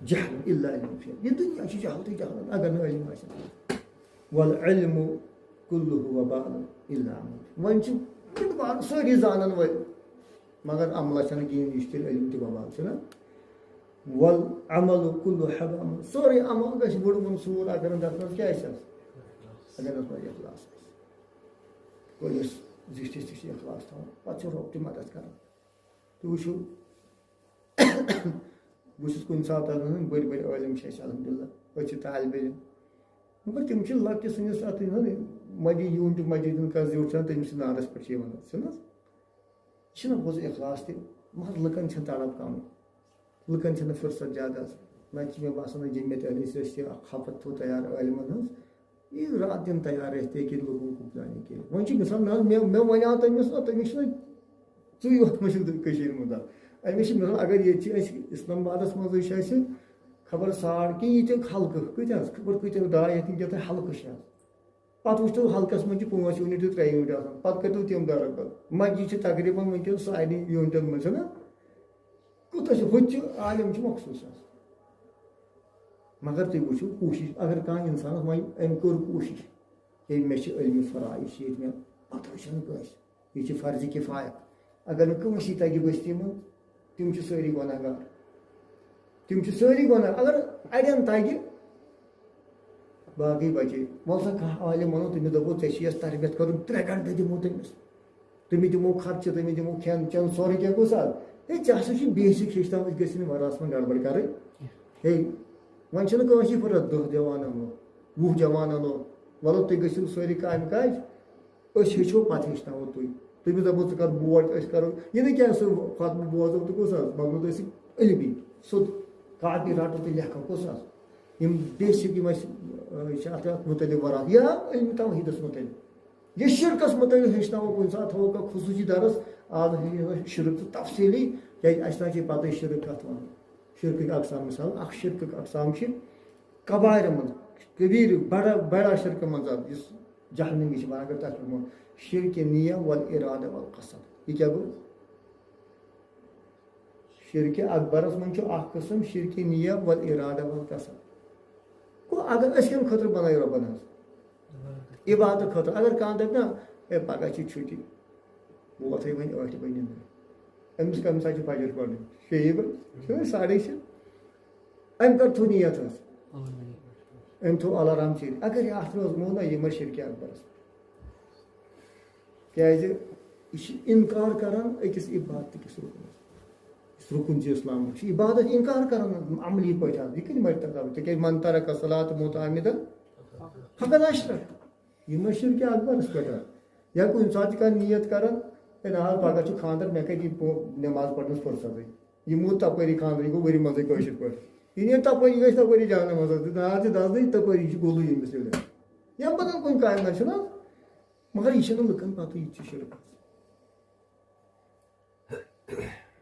جہل الا علم یہِ دُنیا چھِ جہلتٕے جہل اگر نہٕ علم آسہِ والعلم کُلُّہ وبال الا عمل وۄنۍ چھِ سٲری زانن وٲلۍ مگر عملہ چھنہٕ کِہیٖنۍ یہِ چھُ تیٚلہِ علم تہِ وبال چھُنہ والعمل کُلُّہ حرام سورُے عمل گژھِ بوٚڑ منصوٗر اگر نہٕ تتھ منٛز کیاہ آسہِ حظ اگر نہٕ اخلاص آسہِ گوٚو یُس زِٹھِس تہِ چھِ اخلاص تھاوُن پتہٕ چھُ رۄب تہِ مدد کران تُہۍ وٕچھِو بہٕ چھُس کُنہِ ساتہٕ بٔڑۍ بٔڑۍ عٲلِم چھِ اَسہِ الحمدللہ أسۍ چھِ طالبہِ علم مگر تِم چھِ لۄکٹہِ سٲنِس اتھ مسجد یوٗنٹہِ مسجد ہُنٛد کانٛہہ زیُٹھ چھُ تٔمِس چھِ نارس پٮ۪ٹھ چھِ یِوان چھُنہ یہِ چھُنہ پوٚز اخلاص تہِ مگر لُکن چھنہٕ تڑپ کم لُکن چھنہٕ فرست زیادٕ آسان وۄنۍ چھِ مےٚ باسان جمعیت علی أسۍ چھِ اکھ ہفتہٕ تھوٚو تیار عٲلمن ہٕنٛز یہِ رات دِن تیار ٲسۍ تے کِنۍ لوگُن کُپزانہِ کینٛہہ وۄنۍ چھِ مِثال نہ حظ مےٚ وَنیٛاو تٔمِس نہ تٔمِس چھُنہٕ ژٕے یوت مٔشِد کٔشیٖرِ منٛز أمِس چھِ مِثال اگر ییٚتہِ چھِ اَسہِ اِسلام آبادس منٛزٕے چھِ اَسہِ خبر ساڑ کینٛہہ ییٖتیٛاہ حلقہٕ کۭتیاہ حظ خبر کۭتیاہ 2 ہَتھ کیٛاہ تام حلقہٕ چھِ حظ پتہٕ وٕچھتو حلقس منٛز چھِ 5 یوٗنٹ تہٕ 3 یوٗنٹ آسان پتہٕ کٔرۍتو تِم دربل مسجد چھِ تقریٖبن وٕنکیٚن سارنٕے یوٗنٹن منٛز چھُنہ کوٗتاہ چھُ ہُتہِ چھُ عالم چھُ مخصوٗص حظ مگر تُہۍ وٕچھِو کوٗشِش اگر کانٛہہ اِنسانس وۄنۍ أمۍ کٔر کوٗشش ہے مےٚ چھِ علمِ فرایض چھِ ییٚتہِ مےٚ پتہ چھنہٕ کٲنٛسہِ یہِ چھِ فرضِ کِفایت اگر نہٕ کٲنٛسی تگہِ بٔستی منٛز تِم چھِ سٲری گۄناہ گار تم ساری گۄناہ اگر اڑین تگہِ باقٕے بچے وۄنۍ سا کانٛہہ عالم وَنو تٔمِس دَپو ژےٚ چھِ یَس تربیت کَرُن 3 گنٹہٕ دِمو تٔمِس تٔمِس دِمو خرچہٕ تٔمِس دِمو کھٮ۪ن چٮ۪ن سورُے کینٛہہ گوٚژھ حظ ہے ژےٚ ہسا چھُ بیسِک ہیٚچھناوٕنۍ أسۍ گٔژھۍ نہٕ وَرَس منٛز گڑبڑ کَرٕنۍ ہے وۄنۍ چھِنہٕ کٲنٛسہِ فرت 10 جوان اَنو 20 جوان اَنو وَلو تُہۍ گٔژھِو سٲری کامہِ کاج أسۍ ہیٚچھو پَتہٕ ہیٚچھناوو تُہۍ تٔمِس دَپو ژٕ کَر بوٹ أسۍ کَرو یہِ نہٕ کینٛہہ سُہ خۄطبہٕ بوزو تہٕ کُس حظ مگر ٲسۍ علمی سیوٚد کاپی رَٹو تہٕ لیکھو کُس حظ یِم بیسِک یِم اَسہِ چھِ اَتھ مُتعلِق وَران یا علمِ توحیٖدَس مُتعلِق یہِ شِرکَس مُتعلِق ہیٚچھناوو کُنہِ ساتہٕ تھاوو کانٛہہ خصوٗصی درس آز شِرک تہٕ تفصیٖلی کیٛازِ اَسہِ تام چھِ پَتہٕ شِرک کَتھ وَنان شِرکٕکۍ اقسام مِثال اکھ شِرکٕکۍ اقسام چھِ کبارِ منٛز کبیٖر بڑا شِرکہٕ منٛز یُس جہنمی چھِ وَنان اگر تَتھ پٮ۪ٹھ شِرکہِ نِیَہ وَل اِرادٕ وَل قصد یہِ کیٛاہ گوٚو شِرکہِ اکبرس منٛز چھُ اکھ قٕسٕم شِرکہِ نِیَہ وَل اِرادٕ وَل قصد گوٚو اگر أسۍ کَمہِ خٲطرٕ بَنٲے رۄبَن حظ عبادت خٲطرٕ اگر کانٛہہ دَپہِ نا ہے پگاہ چھِ چھُٹی بہٕ وۄتھَے وۄنۍ 8 بجے نِنٛدرِ أمِس کَمہِ ساتہٕ چھِ فجر پَرٕنۍ 6 بجے 6:30 أمۍ کَر تھوٚو نِیَت حظ أمۍ تھوٚو الارام چیٖرِتھ اگر یہِ اَتھ منٛز مون نا یہِ مہ شِرکہِ اکبرس کیٛازِ یہِ چھِ اِنکار کران أکِس عبادتٕکِس رُکنَس یُس رُکُن چھِ اِسلامُک چھِ عبادت اِنکار کران عملی پٲٹھۍ حظ یہِ کِتھ پٲٹھۍ تَرِ تِکیٛازِ من ترک الصلاۃ مُتعمدًا فقد اشرک یہِ مہ شِرکہِ اکبرس پٮ۪ٹھ یا کُنہِ ساتہٕ چھِ کانٛہہ نیت کران ہے نہ حظ پگاہ چھُ خانٛدر مےٚ کَتہِ یہِ نٮ۪ماز پرنَس فرصتٕے یہِ موٗد تَپٲری خانٛدر یہِ گوٚو ؤری منٛزٕے کٲشِر پٲٹھۍ یہِ نیرِ تَپٲری یہِ گژھِ تَپٲری جہنَمس منٛز نار چھِ دَزنٕے تَپٲری یہِ چھُ گوٚلٕے أمِس ییٚلہِ یا بدل کُنہِ کامہِ منٛز چھُنہ مگر یہِ چھِنہٕ لُکن پَتہٕ یہِ تہِ چھِ شِرک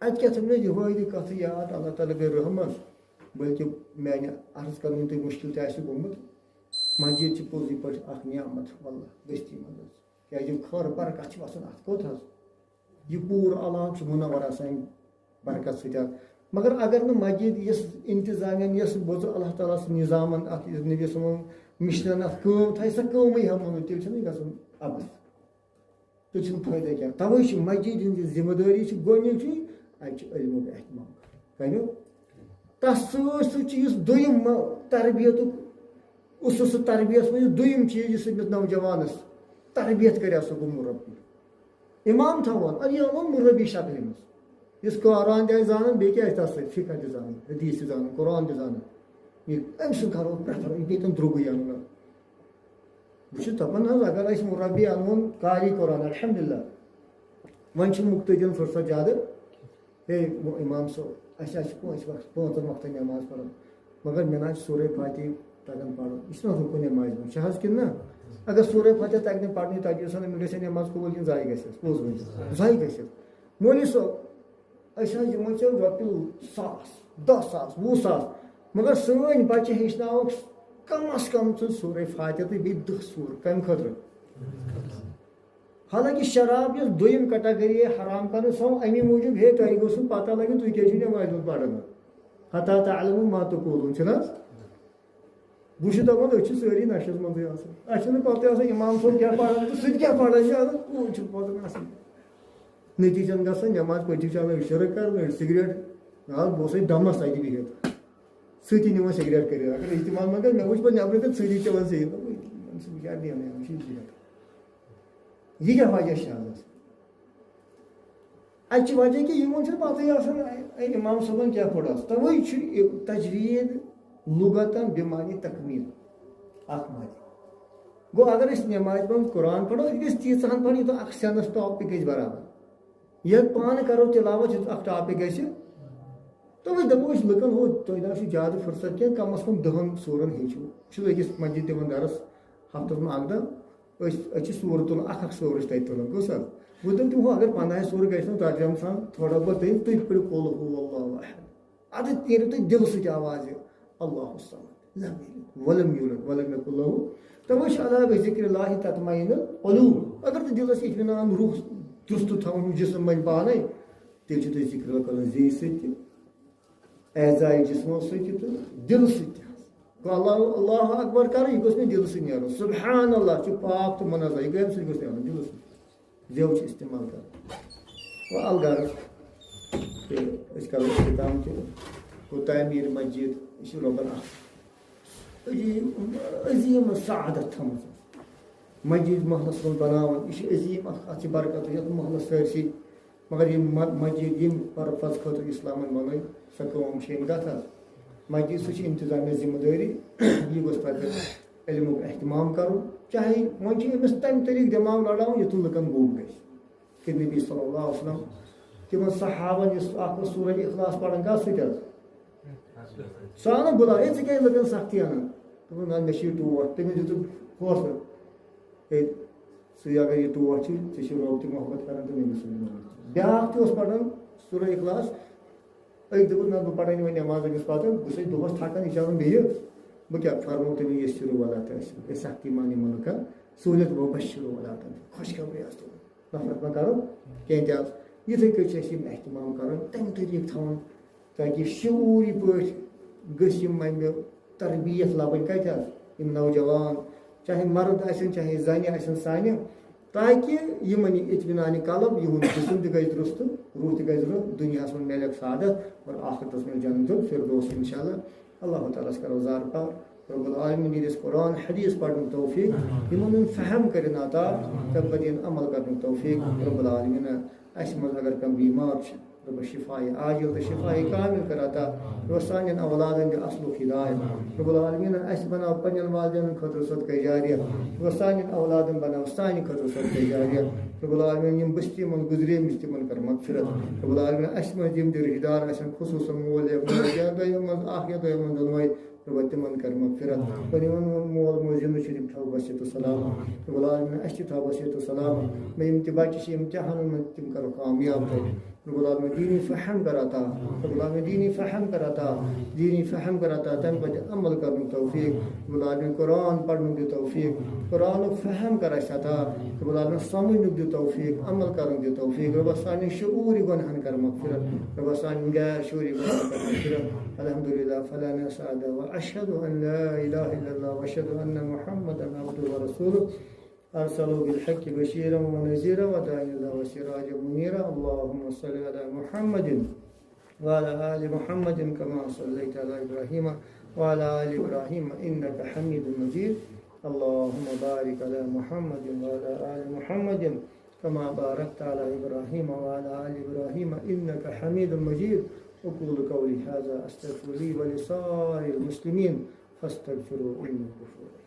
اَتہِ کیٛاہ تھٲو مےٚ یِہوے کَتھٕ یاد اللہ تعالیٰ گٔے رحمت بٔلکہِ میانہِ عرض کَرُن تۄہہِ مُشکِل تہِ آسہِ گوٚمُت مسجد چھِ پوٚزُے پٲٹھۍ اکھ نعمت واللہ بٔستی منٛز حظ کیٛازِ یِم خٲر برکت چھِ وَسان اَتھ کوٚت حظ یہِ پوٗرٕ علاقہٕ چھُ مُنور آسان برکت سۭتۍ حظ مگر اگر نہٕ مسجد یۄس اِنتظامیہ یۄس بوٗزٕ اللہ تعالیٰ سُنٛد نِظامن اَتھ نبی صٲبن مِشنن اَتھ کٲم تھایہِ سۄ کٲمٕے ہٮ۪مو نہٕ تیٚلہِ چھُنہٕ گژھُن اَبَد تیٚلہِ چھُنہٕ فٲیدٕ کینٛہہ تَوے چھِ مسجد ہِنٛز یہِ ذِمہٕ دٲری چھِ گۄڈنِچی اَتہِ چھُ علمُک احتمام کَریو تَتھ سۭتۍ سۭتۍ چھُ یُس دوٚیِم تربیتُک اوس سُہ تربیتس منٛز یُس دوٚیِم چیٖز یُس أمِس نوجوانس تربیت کرِ سُہ گوٚو مُربی اِمام تھاوون اَدٕ یہِ اَنون مُربی شکلہِ منٛز یُس قرآن تہِ آسہِ زانان بیٚیہِ کیٛاہ آسہِ تَتھ سۭتۍ فِقہ تہِ زانان حدیٖث تہِ زانان قرآن تہِ زانان یہِ أمۍ سُنٛد کَرو پرٛٮ۪فر یہِ پیٚیہِ تِم درٛوٚگٕے اَنُن بہٕ چھُس دَپان حظ اگر أسۍ مُربی اَنہون قاری قرآن الحمدُاللہ وۄنۍ چھُ مُختٔدِن فرصت زیادٕ ہے اِمام صٲب اَسہِ حظ چھِ 5 وقتن نٮ۪ماز پَران مگر مےٚ نہ حظ چھِ سورے فاتح تَگان پَرُن یہِ چھُنہ رُکُن نٮ۪مازِ منٛز چھِ حظ کِنہٕ نہ اگر سورے فاتح تَگہِ نہٕ پَرنُے تَتہِ اوس أمِس گژھِ نٮ۪ماز قبوٗل کِنہٕ ضایہِ گژھٮ۪س پوٚز ؤنِتھ ضایہِ گژھٮ۪س مولوی صٲب أسۍ حظ دِمو ژےٚ رۄپیہِ 1,000 10,000 20,000 مگر سٲنۍ بَچہِ ہیٚچھناووکھ کم از کم ژٕ سورے فاتح تہٕ بیٚیہِ 10 سوٗر کَمہِ خٲطرٕ حالانکہِ شراب یۄس دوٚیِم کیٹگری حرام کَرٕنۍ سۄ اَمی موٗجوٗب ہے تۄہہِ گوٚژھ نہٕ پَتہ لَگٕنۍ تُہۍ کیٛازِ چھِو نٮ۪مازِ منٛز پَران حتا تعلموا ما تقولون چھُنہ حظ بہٕ چھُس دَپان أسۍ چھِ سٲری نشَس منٛزٕے آسان اَسہِ چھُنہٕ پَتہٕ آسان اِمام صٲب کیٛاہ پَران تہٕ سُہ تہِ کیٛاہ پَران چھِ آسان کوٗت چھُ پَتہٕ آسان نٔتیٖجَن گژھان نٮ۪ماز پٔتھۍ چھِ اَنان شِرک کَران أڑۍ سِگریٹ نہ حظ بہٕ اوسُے دَمَس تَتہِ بِہِتھ سۭتی نِوان سِگریٹ کٔرِتھ اگر اِستعمال ما کَرِ مےٚ وٕچھ پَتہٕ نٮ۪برٕ کَنۍ سٲری چٮ۪وان صحیح سُہ کیٛاہ دِوان یہِ چھِ یہِ کیٛاہ وجہ چھِ آز اَتہِ چھِ وجہ کہِ یِمن چھُنہٕ پَتہٕے آسان اِمام صٲبن کیٛاہ پوٚر آسہِ تَوے چھُ تجویٖد لُغتن بِمعنی تکمیٖل اکھ معنی گوٚو اگر أسۍ نٮ۪مازِ منٛز قرآن پَرو یہِ گژھِ تیٖژاہن پَرٕنۍ یوٗتاہ اکھ سینس ٹاپِک گژھِ برابر ییٚلہِ پانہٕ کرو تِلاوت یُتھ اکھ ٹاپِک گژھِ تَوے دَپو أسۍ لُکن ہُہ تۄہہِ نہ چھُ زیادٕ فرصت کینٛہہ کم از کم 10 سوٗرن ہیٚچھِو چھُ أکِس مسجد دِوان درس ہفتس منٛز اکھ دۄہ أسۍ چھِ سوٗرٕ تُلان اکھ سورٕ چھِ تَتہِ تُلان گوٚو حظ گوٚو دَپہِ ہُہ اگر 15 سوٗرٕ گژھِ نہٕ ترجم سان تھوڑا بہت تُہۍ پٔرِو قُل هو اللہُ احد اَدٕ نیرِو تۄہہِ دِلہٕ سۭتۍ آواز اللہُ الصمد لم یلد ولم یولد ولم یکن لہُ تَوے چھِ الا بذکر اللہ تطمئن القلوب اگر تُہۍ دِلس اطمینان روح درُست تھاوُن جسم بَنہِ پانے تیٚلہِ چھُ تۄہہِ ذِکر کرُن زی سۭتۍ تہِ اعضاء جسمو سۭتۍ تہِ تہٕ دِلہٕ سۭتۍ تہِ حظ اللہ اکبر کرُن یہِ گوٚژھ مےٚ دِلہٕ سۭتۍ نیرُن سبحان اللہ چھُ پاک تہٕ مُنزہ یہِ کَمہِ سۭتۍ گوٚژھ نیرُن دِلہٕ سۭتۍ زیو چھِ استعمال کران وۄنۍ الغرض تہٕ أسۍ کرو اختتام تہِ گو تعمیر مسجد یہ ربن عظیم سعادت تھمژ مسجد محلس من بناون یہ عظیم ات برکت یت محلس سرسی مگر یہ مسجد یم پرپز خاطر اسلامن بنائی سو قوم گھان مسجد سہ انتظامیہ ذمہ داری یہ گوس پتہ علمک اہتمام کرو چاہے وۄنۍ چھِ أمِس تمہِ طریقہٕ دٮ۪ماغ لڑاوُن یُتھ لُکن گوٚب گژھِ کہ نبی صلی اللہ علیہ وسلم تمن صحابن یُس اکھ سورہ اخلاص پران کتھ سۭتۍ حظ سُہ آو نہٕ بُلاے ہے ژٕ کیازِ لُکن سختی انان دوٚپُن نہ مےٚ چھِ یہِ ٹوٹھ تٔمِس دِتُکھ حوصلہٕ ہے ژٕ اگر یہِ ٹوٹھ چھُ ژےٚ چھُ رۄب تہِ محبت کران تہٕ نبی صلی بیٛاکھ تہِ اوس پران سورہ اخلاص أکۍ دوٚپُس نہ بہٕ پرے وۄنۍ نٮ۪ماز أمِس پتہٕ بہٕ چھُس دۄہس تھکان یہِ چھُ آسان بیٚیہِ بہٕ کیٛاہ فرمو تٔمِس یسروا ولا تعسروا سختی مان یِمن لُکن سہوٗلیت وبشروا ولا تنفروا خوشخبری آسہِ تُلٕنۍ نفرت ما کرو کینٛہہ تہِ حظ یِتھٕے کٔنۍ چھِ اَسہِ یِم احتمام کرُن تَمہِ طریٖقہٕ تھاوُن تاکہِ شعوٗری پٲٹھۍ گٔژھۍ یِم اَمہِ تربیت لبٕنۍ کتہِ حظ یِم نوجوان چاہے مرد آسن چاہے زنہِ آسن سانہِ تاکہِ یِمن یہِ اطمینانہِ قلب یِہُنٛد جسم تہِ گژھِ درست روح تہِ گژھِ درست دُنیاہس منٛز میلٮ۪کھ سعادت اور آخرتس منٛز جنتُل فردوس انشاء اللہ تعالیٰ ہس کرو زار پار رب العالمین دِیٖنس قرآن حدیث پرنُک توفیق یِمن ہُنٛد فہم کٔرِنۍ عطا تمہِ پتہٕ دِیِن عمل کرنُک توفیق رب العالمین اَسہِ منٛز اگر کانٛہہ بیمار چھُ رب شفایہِ عاجل تہٕ شفایہِ کامل کر عطا رب سانٮ۪ن اولادن دِ اصلُک ہدایت رب العالمین اَسہِ بناو پننٮ۪ن والدینن خٲطرٕ صدقے جاریہ رب سانٮ۪ن اولادن بناو سانہِ خٲطرٕ صدقے جاریہ رب العالمین یِم بستی منٛز گُزریمٕتۍ تِمن کر مغفرت رب العالمین اَسہِ منٛز یِم تہِ رشتہٕ دار آسن خصوٗصن مول یا موج یا دۄیو منٛز اکھ یا دۄیو منٛز دۄنوے رب تِمن کر مغفرت اور یِمن مول موج زِندٕ چھِ تِم تھاو بصیت و سلام رب العالمین اَسہِ تہِ تھاو بصیت و سلام بیٚیہِ یِم تہِ بچہِ چھِ امتحانن منٛز تِم کرو کامیاب رب العالمین دینی فہم کر عطا رب العالمین دینی فہم کر عطا دینی فہم کر عطا تمہِ پتہٕ عمل کرنُک توفیق رب العالمین قرآن پرنُک دِ توفیق قرآنُک فہم کر اَسہِ عطا رب العالمین سمجھنُک دِ توفیق عمل کرنُک دِ توفیق رب سانٮ۪ن شعوٗری گۄنہن کر مغفرت رب سانٮ۪ن غیر شعوٗری گۄنہن کر مغفرت الحمدللہ فلا نسعد واشهد ان لا اله الا الله واشهد ان محمدا عبده ورسوله أرسلوا بالحق بشيرا ونذيرا وداعيا إلى وسراجا منيرا اللهم صل على محمد وعلى آل محمد كما صليت على إبراهيم وعلى آل إبراهيم إنك حميد مجيد اللهم بارك على محمد وعلى آل محمد كما باركت على إبراهيم وعلى آل إبراهيم إنك حميد مجيد أقول قولي هذا أستغفر لي ولسائر المسلمين فاستغفروا إنه غفور